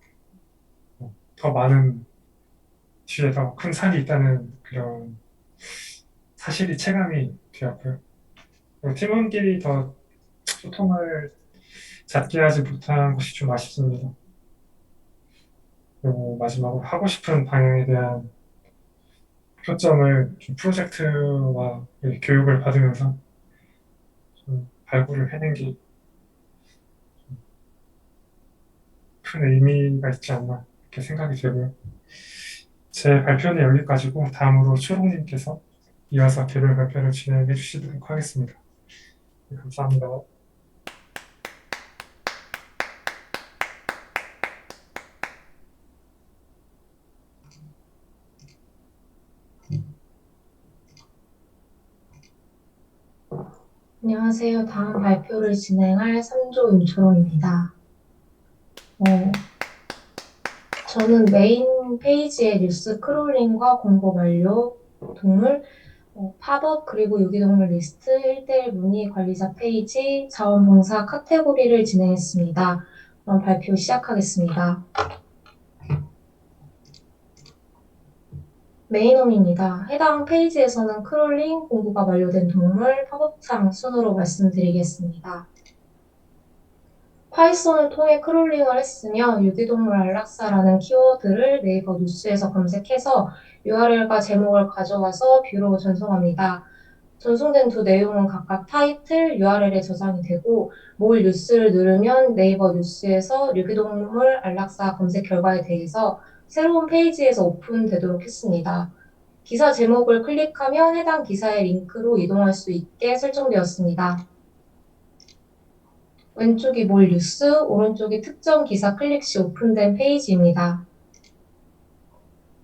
더 많은 뒤에 더 큰 산이 있다는 그런 사실이 체감이 되었고요. 그리고 팀원끼리 더 소통을 잦게 하지 못한 것이 좀 아쉽습니다. 그리고 마지막으로 하고 싶은 방향에 대한 표점을 좀 프로젝트와 교육을 받으면서 좀 발굴을 해낸 게 큰 의미가 있지 않나 이렇게 생각이 되고요. 제 발표는 여기까지고 다음으로 초롱님께서 이어서 개별 발표를 진행해 주시도록 하겠습니다. 네, 감사합니다. 안녕하세요. 다음 발표를 진행할 3조 임초롱입니다. 저는 메인 페이지의 뉴스 크롤링과 공고 완료, 동물, 팝업 그리고 유기동물 리스트, 1대1 문의 관리자 페이지, 자원봉사 카테고리를 진행했습니다. 그럼 발표 시작하겠습니다. 메인홈입니다. 해당 페이지에서는 크롤링, 공고가 완료된 동물, 팝업창 순으로 말씀드리겠습니다. 파이썬을 통해 크롤링을 했으며 유기동물 안락사라는 키워드를 네이버 뉴스에서 검색해서 URL과 제목을 가져와서 뷰로 전송합니다. 전송된 두 내용은 각각 타이틀, URL에 저장이 되고 몰 뉴스를 누르면 네이버 뉴스에서 유기동물 안락사 검색 결과에 대해서 새로운 페이지에서 오픈되도록 했습니다. 기사 제목을 클릭하면 해당 기사의 링크로 이동할 수 있게 설정되었습니다. 왼쪽이 몰 뉴스, 오른쪽이 특정 기사 클릭 시 오픈된 페이지입니다.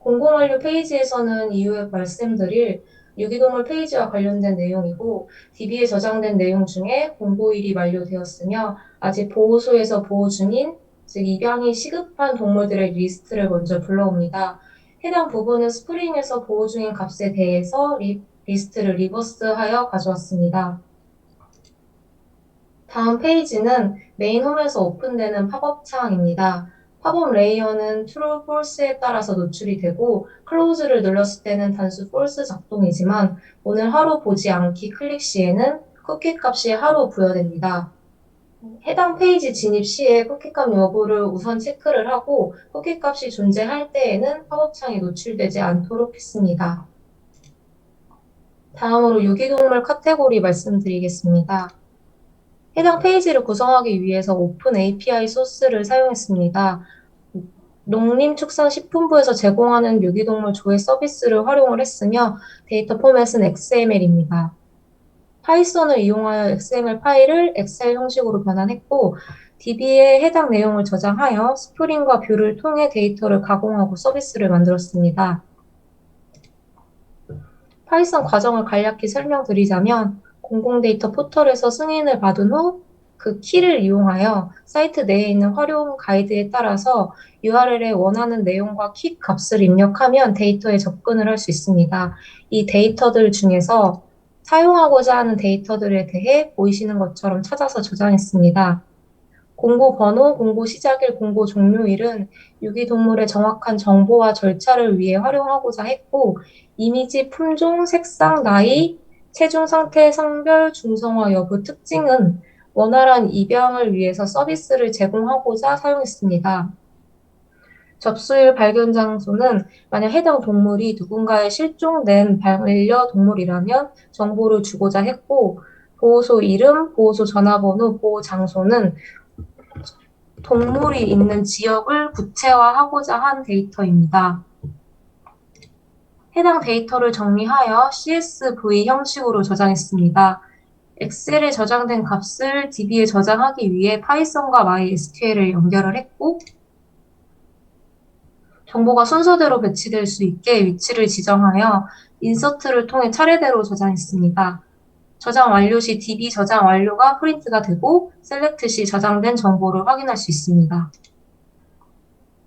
공고 완료 페이지에서는 이후에 말씀드릴 유기동물 페이지와 관련된 내용이고 DB에 저장된 내용 중에 공고일이 만료되었으며 아직 보호소에서 보호 중인 즉 입양이 시급한 동물들의 리스트를 먼저 불러옵니다. 해당 부분은 스프링에서 보호 중인 값에 대해서 리스트를 리버스하여 가져왔습니다. 다음 페이지는 메인 홈에서 오픈되는 팝업 창입니다. 팝업 레이어는 true, false에 따라서 노출이 되고 close를 눌렀을 때는 단수 false 작동이지만 오늘 하루 보지 않기 클릭 시에는 쿠키 값이 하루 부여됩니다. 해당 페이지 진입 시에 쿠키 값 여부를 우선 체크를 하고 쿠키 값이 존재할 때에는 팝업 창이 노출되지 않도록 했습니다. 다음으로 유기동물 카테고리 말씀드리겠습니다. 해당 페이지를 구성하기 위해서 오픈 API 소스를 사용했습니다. 농림축산식품부에서 제공하는 유기동물 조회 서비스를 활용을 했으며 데이터 포맷은 XML입니다. 파이썬을 이용하여 XML 파일을 엑셀 형식으로 변환했고 DB에 해당 내용을 저장하여 스프링과 뷰를 통해 데이터를 가공하고 서비스를 만들었습니다. 파이썬 과정을 간략히 설명드리자면 공공 데이터 포털에서 승인을 받은 후 그 키를 이용하여 사이트 내에 있는 활용 가이드에 따라서 URL에 원하는 내용과 키 값을 입력하면 데이터에 접근을 할 수 있습니다. 이 데이터들 중에서 사용하고자 하는 데이터들에 대해 보이시는 것처럼 찾아서 저장했습니다. 공고 번호, 공고 시작일, 공고 종료일은 유기동물의 정확한 정보와 절차를 위해 활용하고자 했고 이미지, 품종, 색상, 나이, 체중 상태, 성별, 중성화 여부, 특징은 원활한 입양을 위해서 서비스를 제공하고자 사용했습니다. 접수일 발견 장소는 만약 해당 동물이 누군가에 실종된 반려동물이라면 정보를 주고자 했고 보호소 이름, 보호소 전화번호, 보호 장소는 동물이 있는 지역을 구체화하고자 한 데이터입니다. 해당 데이터를 정리하여 CSV 형식으로 저장했습니다. 엑셀에 저장된 값을 DB에 저장하기 위해 파이썬과 MySQL을 연결을 했고 정보가 순서대로 배치될 수 있게 위치를 지정하여 인서트를 통해 차례대로 저장했습니다. 저장 완료 시 DB 저장 완료가 프린트가 되고 셀렉트 시 저장된 정보를 확인할 수 있습니다.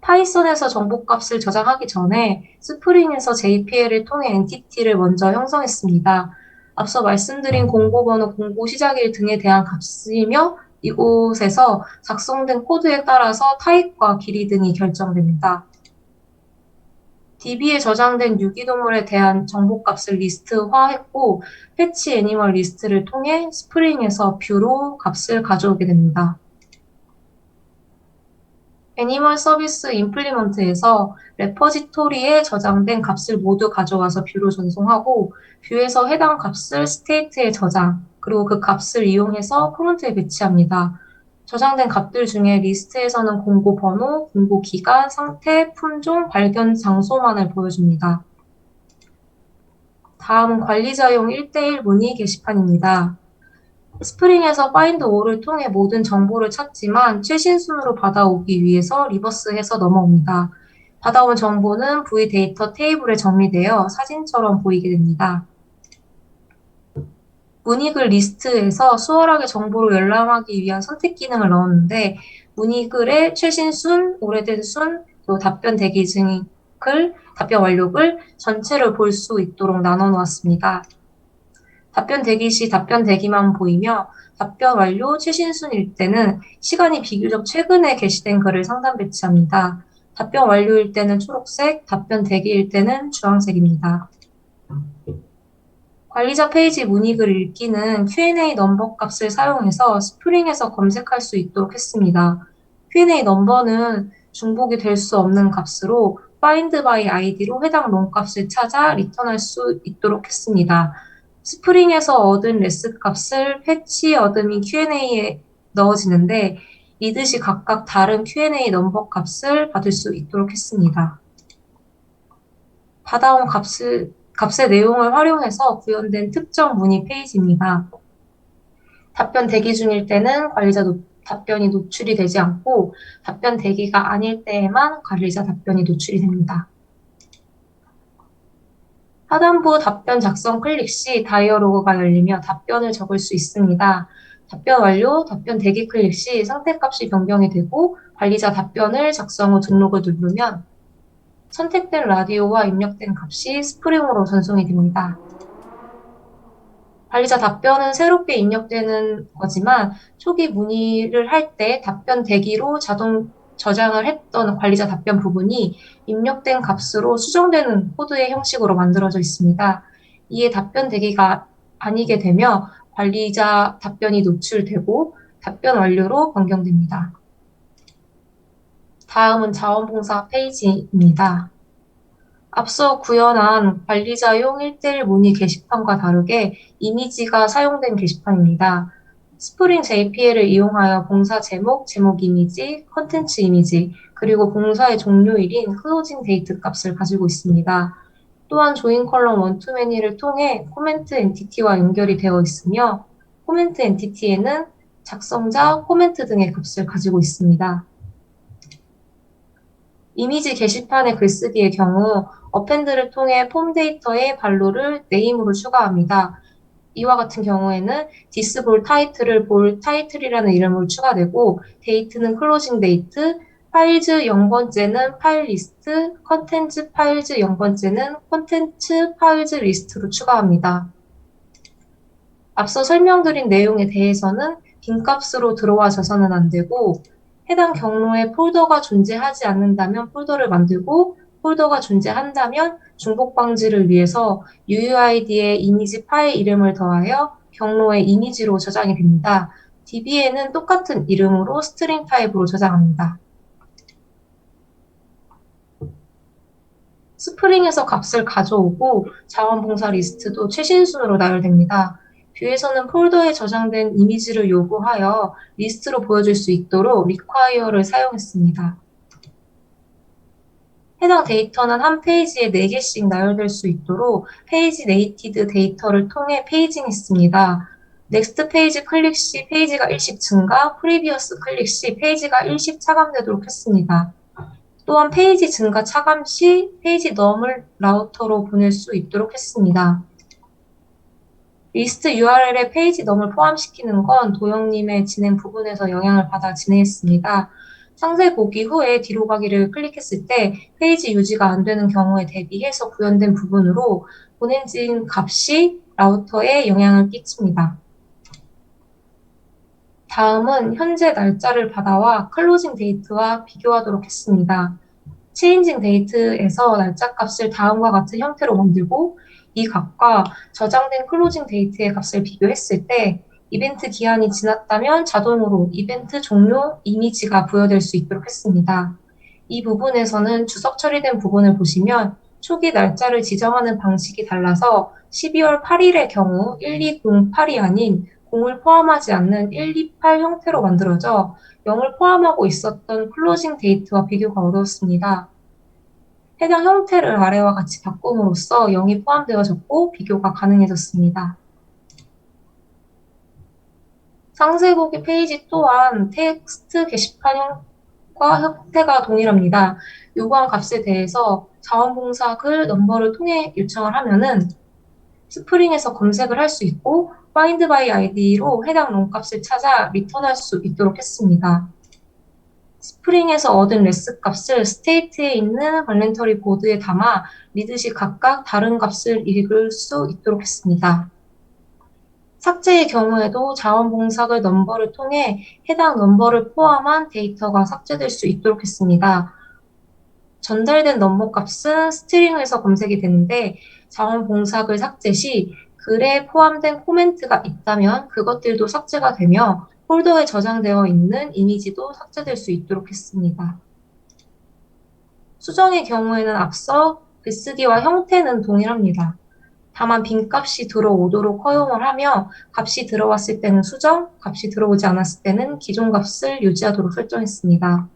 파이썬에서 정보값을 저장하기 전에 스프링에서 JPL을 통해 엔티티를 먼저 형성했습니다. 앞서 말씀드린 공고번호, 공고 시작일 등에 대한 값이며 이곳에서 작성된 코드에 따라서 타입과 길이 등이 결정됩니다. DB에 저장된 유기동물에 대한 정보값을 리스트화했고 패치 애니멀 리스트를 통해 스프링에서 뷰로 값을 가져오게 됩니다. 애니멀 서비스 임플리먼트에서 레퍼지토리에 저장된 값을 모두 가져와서 뷰로 전송하고 뷰에서 해당 값을 스테이트에 저장, 그리고 그 값을 이용해서 프론트에 배치합니다. 저장된 값들 중에 리스트에서는 공고 번호, 공고 기간, 상태, 품종, 발견 장소만을 보여줍니다. 다음은 관리자용 1:1 문의 게시판입니다. 스프링에서 find all을 통해 모든 정보를 찾지만 최신 순으로 받아오기 위해서 리버스해서 넘어옵니다. 받아온 정보는 V 데이터 테이블에 정리되어 사진처럼 보이게 됩니다. 문의글 리스트에서 수월하게 정보를 열람하기 위한 선택 기능을 넣었는데 문의글의 최신 순, 오래된 순, 그리고 답변 대기 중 글, 답변 완료 글 전체를 볼 수 있도록 나눠 놓았습니다. 답변 대기 시 답변 대기만 보이며 답변 완료 최신 순일 때는 시간이 비교적 최근에 게시된 글을 상단 배치합니다. 답변 완료일 때는 초록색, 답변 대기일 때는 주황색입니다. 관리자 페이지 문의글 읽기는 Q&A 넘버 값을 사용해서 스프링에서 검색할 수 있도록 했습니다. Q&A 넘버는 중복이 될 수 없는 값으로 find by id로 해당 롱 값을 찾아 리턴할 수 있도록 했습니다. 스프링에서 얻은 레스 값을 패치 얻음이 Q&A에 넣어지는데 이듯이 각각 다른 Q&A 넘버 값을 받을 수 있도록 했습니다. 받아온 값의 내용을 활용해서 구현된 특정 문의 페이지입니다. 답변 대기 중일 때는 관리자 답변이 노출이 되지 않고 답변 대기가 아닐 때에만 관리자 답변이 노출이 됩니다. 하단부 답변 작성 클릭 시 다이어로그가 열리며 답변을 적을 수 있습니다. 답변 완료, 답변 대기 클릭 시 상태값이 변경이 되고 관리자 답변을 작성 후 등록을 누르면 선택된 라디오와 입력된 값이 스프링으로 전송이 됩니다. 관리자 답변은 새롭게 입력되는 거지만 초기 문의를 할 때 답변 대기로 자동 저장을 했던 관리자 답변 부분이 입력된 값으로 수정되는 코드의 형식으로 만들어져 있습니다. 이에 답변 대기가 아니게 되며 관리자 답변이 노출되고 답변 완료로 변경됩니다. 다음은 자원봉사 페이지입니다. 앞서 구현한 관리자용 1:1 문의 게시판과 다르게 이미지가 사용된 게시판입니다. 스프링 JPL을 이용하여 봉사 제목, 제목 이미지, 컨텐츠 이미지, 그리고 봉사의 종료일인 클로징 데이트 값을 가지고 있습니다. 또한 조인 컬럼 원투매니를 통해 코멘트 엔티티와 연결이 되어 있으며 코멘트 엔티티에는 작성자, 코멘트 등의 값을 가지고 있습니다. 이미지 게시판의 글쓰기의 경우 어펜드를 통해 폼 데이터에 발로를 네임으로 추가합니다. 이와 같은 경우에는 디스 볼 타이틀을 볼 타이틀이라는 이름으로 추가되고 데이트는 클로징 데이트, 파일즈 0번째는 파일 리스트, 컨텐츠 파일즈 0번째는 컨텐츠 파일즈 리스트로 추가합니다. 앞서 설명드린 내용에 대해서는 빈값으로 들어와줘서는 안 되고 해당 경로에 폴더가 존재하지 않는다면 폴더를 만들고 폴더가 존재한다면 중복 방지를 위해서 UUID에 이미지 파일 이름을 더하여 경로에 이미지로 저장이 됩니다. DB에는 똑같은 이름으로 스트링 타입으로 저장합니다. 스프링에서 값을 가져오고 자원봉사 리스트도 최신순으로 나열됩니다. 뷰에서는 폴더에 저장된 이미지를 요구하여 리스트로 보여줄 수 있도록 require를 사용했습니다. 해당 데이터는 한 페이지에 4개씩 나열될 수 있도록 페이지 네이티드 데이터를 통해 페이징했습니다. 넥스트 페이지 클릭 시 페이지가 1씩 증가, 프리비어스 클릭 시 페이지가 1씩 차감되도록 했습니다. 또한 페이지 증가 차감 시 페이지 넘을 라우터로 보낼 수 있도록 했습니다. 리스트 URL에 페이지 넘을 포함시키는 건 도영님의 진행 부분에서 영향을 받아 진행했습니다. 상세 보기 후에 뒤로 가기를 클릭했을 때 페이지 유지가 안 되는 경우에 대비해서 구현된 부분으로 보내진 값이 라우터에 영향을 끼칩니다. 다음은 현재 날짜를 받아와 클로징 데이트와 비교하도록 했습니다. 체인징 데이트에서 날짜 값을 다음과 같은 형태로 만들고 이 값과 저장된 클로징 데이트의 값을 비교했을 때 이벤트 기한이 지났다면 자동으로 이벤트 종료 이미지가 부여될 수 있도록 했습니다. 이 부분에서는 주석 처리된 부분을 보시면 초기 날짜를 지정하는 방식이 달라서 12월 8일의 경우 1208이 아닌 0을 포함하지 않는 128 형태로 만들어져 0을 포함하고 있었던 클로징 데이트와 비교가 어려웠습니다. 해당 형태를 아래와 같이 바꿈으로써 0이 포함되어졌고 비교가 가능해졌습니다. 상세 보기 페이지 또한 텍스트 게시판과 형태가 동일합니다. 요구한 값에 대해서 자원봉사 글 넘버를 통해 요청을 하면은 스프링에서 검색을 할 수 있고 find by id로 해당 롱 값을 찾아 리턴할 수 있도록 했습니다. 스프링에서 얻은 레스 값을 스테이트에 있는 발렌터리 보드에 담아 리드시 각각 다른 값을 읽을 수 있도록 했습니다. 삭제의 경우에도 자원봉사글 넘버를 통해 해당 넘버를 포함한 데이터가 삭제될 수 있도록 했습니다. 전달된 넘버 값은 스트링에서 검색이 되는데 자원봉사글 삭제 시 글에 포함된 코멘트가 있다면 그것들도 삭제가 되며 폴더에 저장되어 있는 이미지도 삭제될 수 있도록 했습니다. 수정의 경우에는 앞서 글쓰기와 형태는 동일합니다. 다만 빈값이 들어오도록 허용을 하며 값이 들어왔을 때는 수정, 값이 들어오지 않았을 때는 기존 값을 유지하도록 설정했습니다.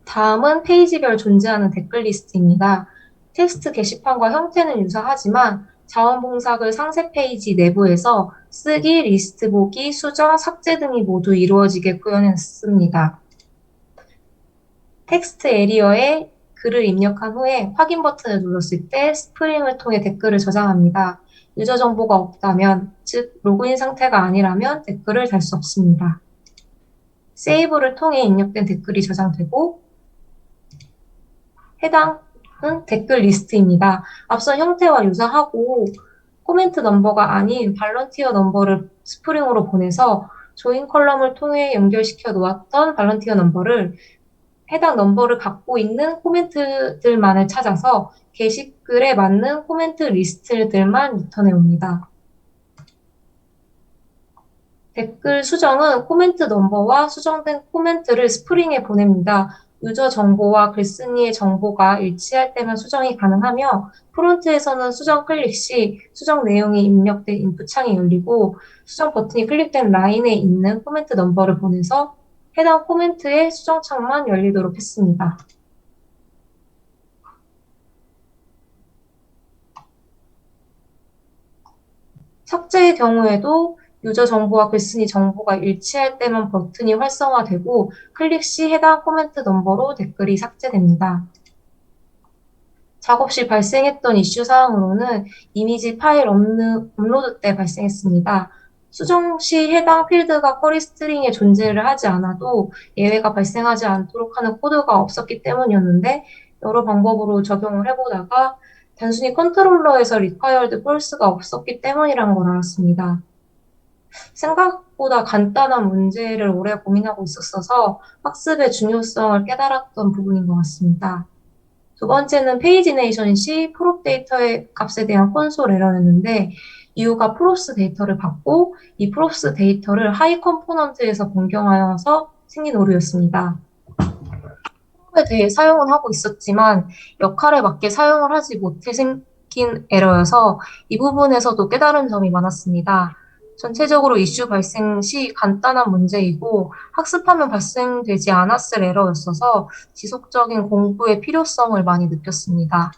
다음은 페이지별 존재하는 댓글 리스트입니다. 텍스트 게시판과 형태는 유사하지만 자원봉사글 상세 페이지 내부에서 쓰기, 리스트 보기, 수정, 삭제 등이 모두 이루어지게 구현했습니다. 텍스트 에리어에 글을 입력한 후에 확인 버튼을 눌렀을 때 스프링을 통해 댓글을 저장합니다. 유저 정보가 없다면, 즉 로그인 상태가 아니라면 댓글을 달 수 없습니다. 세이브를 통해 입력된 댓글이 저장되고 해당은 댓글 리스트입니다. 앞선 형태와 유사하고 코멘트 넘버가 아닌 발런티어 넘버를 스프링으로 보내서 조인 컬럼을 통해 연결시켜 놓았던 발런티어 넘버를 해당 넘버를 갖고 있는 코멘트들만을 찾아서 게시글에 맞는 코멘트 리스트들만 리턴해 옵니다. 댓글 수정은 코멘트 넘버와 수정된 코멘트를 스프링에 보냅니다. 유저 정보와 글쓴이의 정보가 일치할 때만 수정이 가능하며 프론트에서는 수정 클릭 시 수정 내용이 입력된 인풋 창이 열리고 수정 버튼이 클릭된 라인에 있는 코멘트 넘버를 보내서 해당 코멘트의 수정 창만 열리도록 했습니다. 삭제의 경우에도 유저 정보와 글쓴이 정보가 일치할 때만 버튼이 활성화되고 클릭 시 해당 코멘트 넘버로 댓글이 삭제됩니다. 작업 시 발생했던 이슈 사항으로는 이미지 파일 업로드 때 발생했습니다. 수정 시 해당 필드가 쿼리 스트링에 존재를 하지 않아도 예외가 발생하지 않도록 하는 코드가 없었기 때문이었는데 여러 방법으로 적용을 해보다가 단순히 컨트롤러에서 required false가 없었기 때문이라는 걸 알았습니다. 생각보다 간단한 문제를 오래 고민하고 있었어서 학습의 중요성을 깨달았던 부분인 것 같습니다. 두 번째는 페이지네이션 시 프롭 데이터의 값에 대한 콘솔 에러였는데 이유가 프롭스 데이터를 받고 이 프롭스 데이터를 하이 컴포넌트에서 변경하여서 생긴 오류였습니다. 프롭에 대해 사용은 하고 있었지만 역할에 맞게 사용을 하지 못해 생긴 에러여서 이 부분에서도 깨달은 점이 많았습니다. 전체적으로 이슈 발생 시 간단한 문제이고 학습하면 발생되지 않았을 에러였어서 지속적인 공부의 필요성을 많이 느꼈습니다.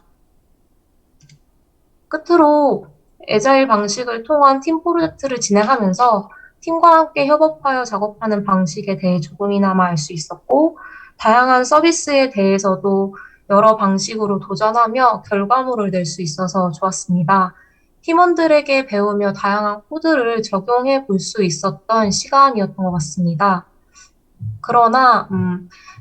끝으로 애자일 방식을 통한 팀 프로젝트를 진행하면서 팀과 함께 협업하여 작업하는 방식에 대해 조금이나마 알 수 있었고 다양한 서비스에 대해서도 여러 방식으로 도전하며 결과물을 낼 수 있어서 좋았습니다. 팀원들에게 배우며 다양한 코드를 적용해 볼 수 있었던 시간이었던 것 같습니다. 그러나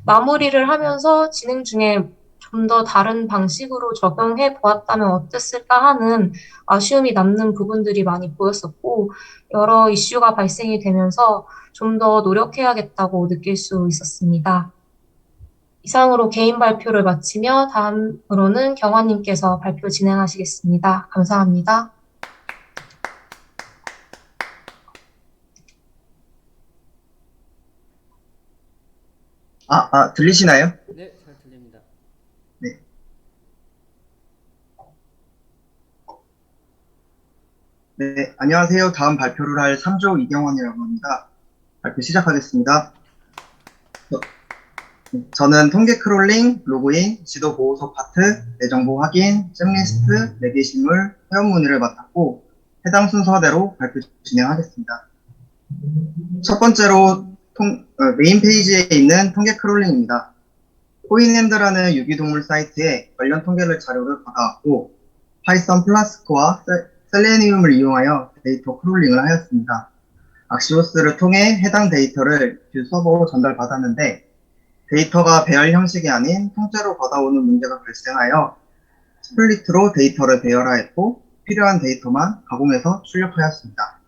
마무리를 하면서 진행 중에 좀 더 다른 방식으로 적용해 보았다면 어땠을까 하는 아쉬움이 남는 부분들이 많이 보였었고 여러 이슈가 발생이 되면서 좀 더 노력해야겠다고 느낄 수 있었습니다. 이상으로 개인 발표를 마치며 다음으로는 경화님께서 발표 진행하시겠습니다. 감사합니다. 들리시나요? 네, 잘 들립니다. 네. 네, 안녕하세요. 다음 발표를 할 3조 이경원이라고 합니다. 발표 시작하겠습니다. 저는 통계 크롤링, 로그인, 지도 보호소 파트, 내 정보 확인, 잼리스트, 내 게시물, 회원 문의를 맡았고 해당 순서대로 발표 진행하겠습니다. 첫 번째로 메인 페이지에 있는 통계 크롤링입니다. 코인핸드라는 유기동물 사이트에 관련 통계를 자료를 받아왔고 파이썬 플라스크와 셀레니움을 이용하여 데이터 크롤링을 하였습니다. 악시오스를 통해 해당 데이터를 뷰 서버로 전달받았는데 데이터가 배열 형식이 아닌 통째로 받아오는 문제가 발생하여 스플리트로 데이터를 배열하였고 필요한 데이터만 가공해서 출력하였습니다.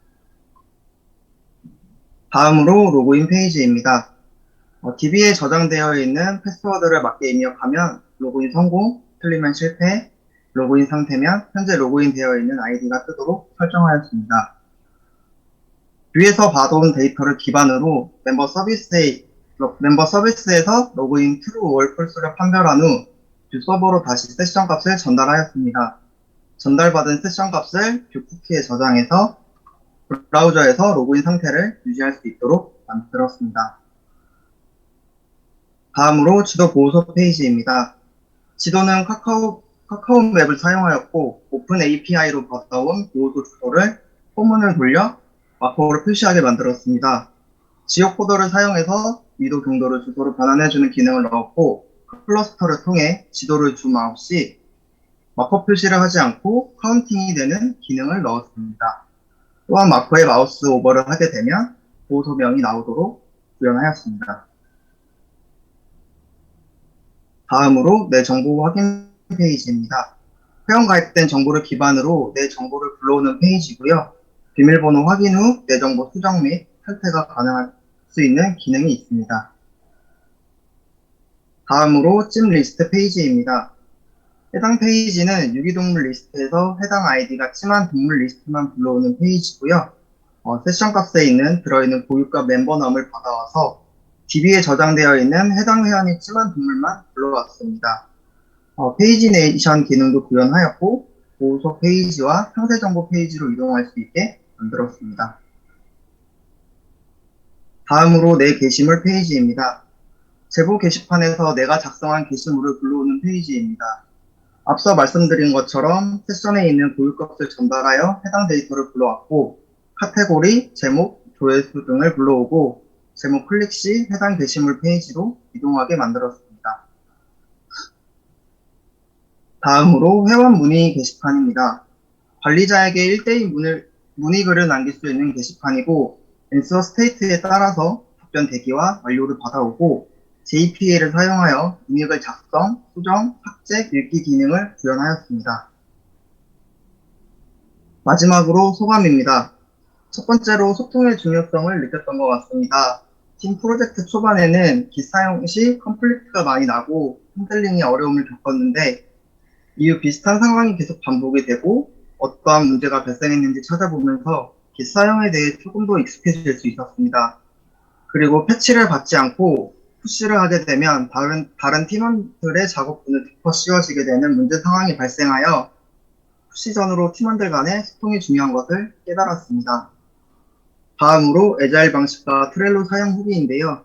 다음으로 로그인 페이지입니다. DB에 저장되어 있는 패스워드를 맞게 입력하면 로그인 성공, 틀리면 실패, 로그인 상태면 현재 로그인 되어 있는 아이디가 뜨도록 설정하였습니다. 뷰에서 받아온 데이터를 기반으로 멤버 서비스에서 로그인 true or false를 판별한 후 뷰 서버로 다시 세션 값을 전달하였습니다. 전달받은 세션 값을 뷰 쿠키에 저장해서 브라우저에서 로그인 상태를 유지할 수 있도록 만들었습니다. 다음으로 지도 보호소 페이지입니다. 지도는 카카오 맵을 사용하였고 오픈 API로 받아온 보호소 주소를 포문을 돌려 마커로 표시하게 만들었습니다. 지역 코드를 사용해서 위도 경도를 주소로 변환해주는 기능을 넣었고 클러스터를 통해 지도를 줌아웃 시 마커 표시를 하지 않고 카운팅이 되는 기능을 넣었습니다. 또한 마커에 마우스 오버를 하게 되면 보호소명이 나오도록 구현하였습니다. 다음으로 내 정보 확인 페이지입니다. 회원 가입된 정보를 기반으로 내 정보를 불러오는 페이지고요. 비밀번호 확인 후 내 정보 수정 및 탈퇴가 가능할 수 있는 기능이 있습니다. 다음으로 찜 리스트 페이지입니다. 해당 페이지는 유기동물 리스트에서 해당 아이디가 찜한 동물 리스트만 불러오는 페이지고요. 세션 값에 들어있는 고유값 멤버넘을 받아와서 DB에 저장되어 있는 해당 회원이 찜한 동물만 불러왔습니다. 페이지네이션 기능도 구현하였고 보호소 페이지와 상세 정보 페이지로 이동할 수 있게 만들었습니다. 다음으로 내 게시물 페이지입니다. 제보 게시판에서 내가 작성한 게시물을 불러오는 페이지입니다. 앞서 말씀드린 것처럼 세션에 있는 고유값을 전달하여 해당 데이터를 불러왔고 카테고리, 제목, 조회수 등을 불러오고 제목 클릭 시 해당 게시물 페이지로 이동하게 만들었습니다. 다음으로 회원 문의 게시판입니다. 관리자에게 1대1 문의글을 남길 수 있는 게시판이고 앤서 스테이트에 따라서 답변 대기와 완료를 받아오고 JPA를 사용하여 문의글 작성, 수정, 삭제, 읽기 기능을 구현하였습니다. 마지막으로 소감입니다. 첫 번째로 소통의 중요성을 느꼈던 것 같습니다. 팀 프로젝트 초반에는 깃 사용 시 컨플릭트가 많이 나고 핸들링에 어려움을 겪었는데 이후 비슷한 상황이 계속 반복이 되고 어떠한 문제가 발생했는지 찾아보면서 깃 사용에 대해 조금 더 익숙해질 수 있었습니다. 그리고 패치를 받지 않고 푸시를 하게 되면 다른 팀원들의 작업분을 덮어 씌워지게 되는 문제 상황이 발생하여 푸시 전후로 팀원들 간의 소통이 중요한 것을 깨달았습니다. 다음으로 애자일 방식과 트렐로 사용 후기인데요.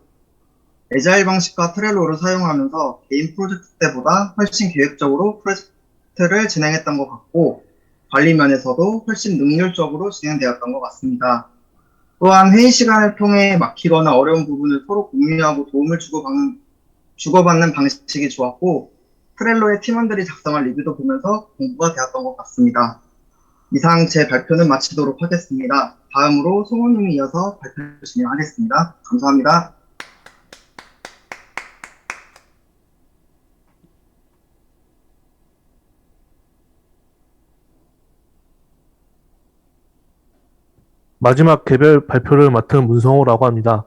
애자일 방식과 트렐로를 사용하면서 개인 프로젝트 때보다 훨씬 계획적으로 프로젝트를 진행했던 것 같고 관리 면에서도 훨씬 능률적으로 진행되었던 것 같습니다. 또한 회의 시간을 통해 막히거나 어려운 부분을 서로 공유하고 도움을 주고받는 방식이 좋았고 트렐로의 팀원들이 작성한 리뷰도 보면서 공부가 되었던 것 같습니다. 이상 제 발표는 마치도록 하겠습니다. 다음으로 송호님이 이어서 발표를 진행하겠습니다. 감사합니다. 마지막 개별 발표를 맡은 문성호라고 합니다.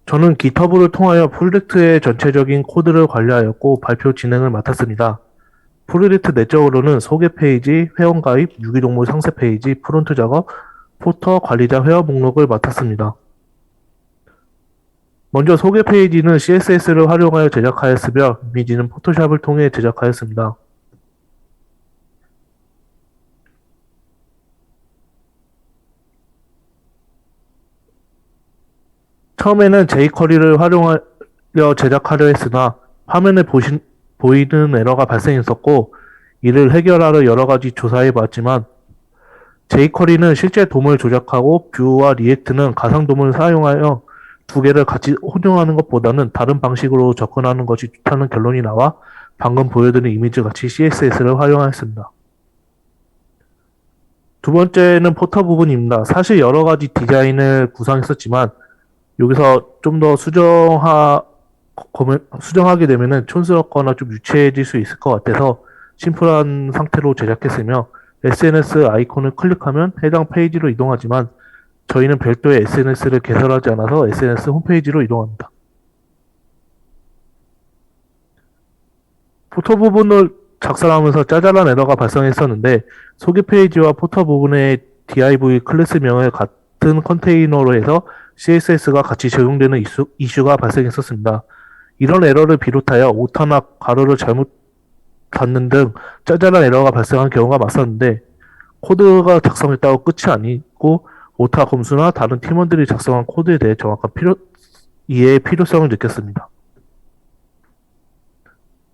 저는 GitHub를 통하여 프로젝트의 전체적인 코드를 관리하였고 발표 진행을 맡았습니다. 프로젝트 내적으로는 소개 페이지, 회원 가입, 유기동물 상세 페이지, 프론트 작업, 포터, 관리자 회원 목록을 맡았습니다. 먼저 소개 페이지는 CSS를 활용하여 제작하였으며 이미지는 포토샵을 통해 제작하였습니다. 처음에는 jQuery를 활용하여 제작하려 했으나 화면에 보이는 에러가 발생했었고 이를 해결하려 여러가지 조사해봤지만 jQuery는 실제 돔을 조작하고 뷰와 리액트는 가상 돔을 사용하여 두 개를 같이 혼용하는 것보다는 다른 방식으로 접근하는 것이 좋다는 결론이 나와 방금 보여드린 이미지 같이 CSS를 활용하였습니다. 두 번째는 포터 부분입니다. 사실 여러 가지 디자인을 구상했었지만 여기서 좀 더 수정하게 되면 촌스럽거나 좀 유치해질 수 있을 것 같아서 심플한 상태로 제작했으며 SNS 아이콘을 클릭하면 해당 페이지로 이동하지만 저희는 별도의 SNS를 개설하지 않아서 SNS 홈페이지로 이동합니다. 포터 부분을 작성하면서 짜잘한 에러가 발생했었는데 소개 페이지와 포터 부분의 div 클래스명을 같은 컨테이너로 해서 CSS가 같이 적용되는 이슈가 발생했었습니다. 이런 에러를 비롯하여 오타나 괄호를 잘못 닫는 등 짜잘한 에러가 발생한 경우가 많았는데 코드가 작성했다고 끝이 아니고 오타 검수나 다른 팀원들이 작성한 코드에 대해 정확한 이해의 필요성을 느꼈습니다.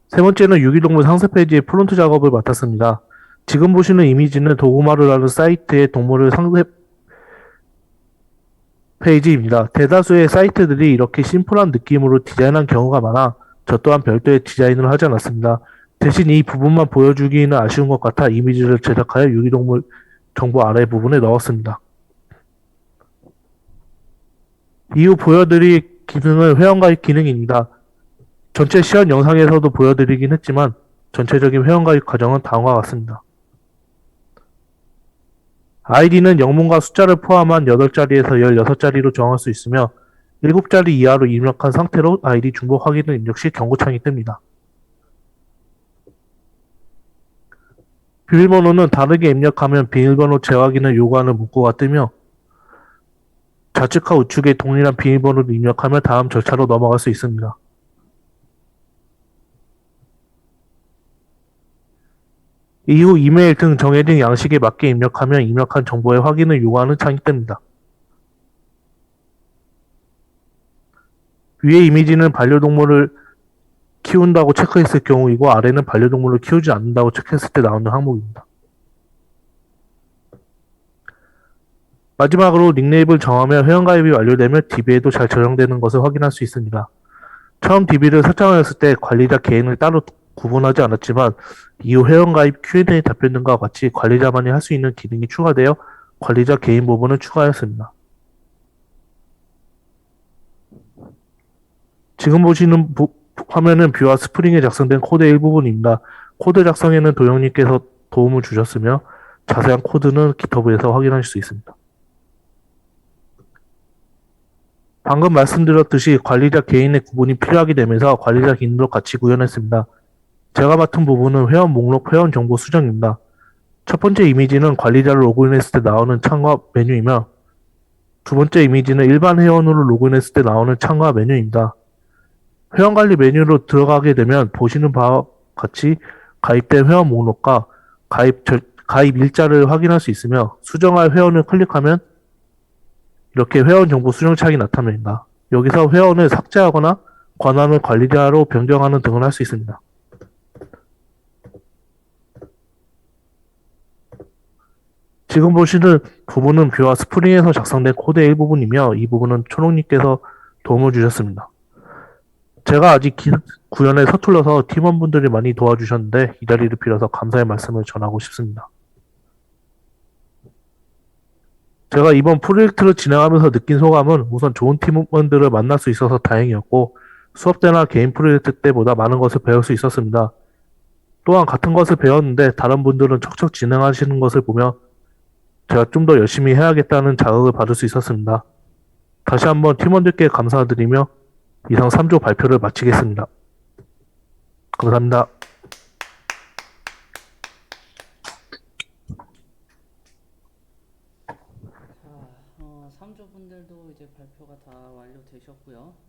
세 번째는 유기동물 상세 페이지의 프론트 작업을 맡았습니다. 지금 보시는 이미지는 도구마루라는 사이트의 동물을 상세 페이지입니다. 대다수의 사이트들이 이렇게 심플한 느낌으로 디자인한 경우가 많아 저 또한 별도의 디자인을 하지 않았습니다. 대신 이 부분만 보여주기는 아쉬운 것 같아 이미지를 제작하여 유기동물 정보 아래 부분에 넣었습니다. 이후 보여드릴 기능은 회원가입 기능입니다. 전체 시연 영상에서도 보여드리긴 했지만 전체적인 회원가입 과정은 다음과 같습니다. 아이디는 영문과 숫자를 포함한 8자리에서 16자리로 정할 수 있으며 7자리 이하로 입력한 상태로 아이디 중복 확인을 입력 시 경고창이 뜹니다. 비밀번호는 다르게 입력하면 비밀번호 재확인을 요구하는 문구가 뜨며 좌측과 우측에 동일한 비밀번호를 입력하면 다음 절차로 넘어갈 수 있습니다. 이후 이메일 등 정해진 양식에 맞게 입력하면 입력한 정보의 확인을 요구하는 창이 뜹니다. 위의 이미지는 반려동물을 키운다고 체크했을 경우이고 아래는 반려동물을 키우지 않는다고 체크했을 때 나오는 항목입니다. 마지막으로 닉네임을 정하면 회원가입이 완료되면 DB에도 잘 저장되는 것을 확인할 수 있습니다. 처음 DB를 설정하였을 때 관리자 개인을 따로 구분하지 않았지만 이후 회원가입 Q&A 답변 등과 같이 관리자만이 할 수 있는 기능이 추가되어 관리자 개인 부분을 추가하였습니다. 지금 보시는 화면은 뷰와 스프링에 작성된 코드의 일부분입니다. 코드 작성에는 도영님께서 도움을 주셨으며 자세한 코드는 GitHub에서 확인하실 수 있습니다. 방금 말씀드렸듯이 관리자 개인의 구분이 필요하게 되면서 관리자 기능도 같이 구현했습니다. 제가 맡은 부분은 회원 목록 회원 정보 수정입니다. 첫 번째 이미지는 관리자를 로그인했을 때 나오는 창과 메뉴이며 두 번째 이미지는 일반 회원으로 로그인했을 때 나오는 창과 메뉴입니다. 회원관리 메뉴로 들어가게 되면 보시는 바와 같이 가입된 회원 목록과 가입 일자를 확인할 수 있으며 수정할 회원을 클릭하면 이렇게 회원 정보 수정 창이 나타납니다. 여기서 회원을 삭제하거나 권한을 관리자로 변경하는 등을 할 수 있습니다. 지금 보시는 부분은 뷰와 스프링에서 작성된 코드의 일부분이며 이 부분은 초롱님께서 도움을 주셨습니다. 제가 아직 구현에 서툴러서 팀원분들이 많이 도와주셨는데 이 자리를 빌어서 감사의 말씀을 전하고 싶습니다. 제가 이번 프로젝트를 진행하면서 느낀 소감은 우선 좋은 팀원들을 만날 수 있어서 다행이었고 수업 때나 개인 프로젝트 때보다 많은 것을 배울 수 있었습니다. 또한 같은 것을 배웠는데 다른 분들은 척척 진행하시는 것을 보며 제가 좀 더 열심히 해야겠다는 자극을 받을 수 있었습니다. 다시 한번 팀원들께 감사드리며 이상 3조 발표를 마치겠습니다. 감사합니다. 자, 3조 분들도 이제 발표가 다 완료되셨고요.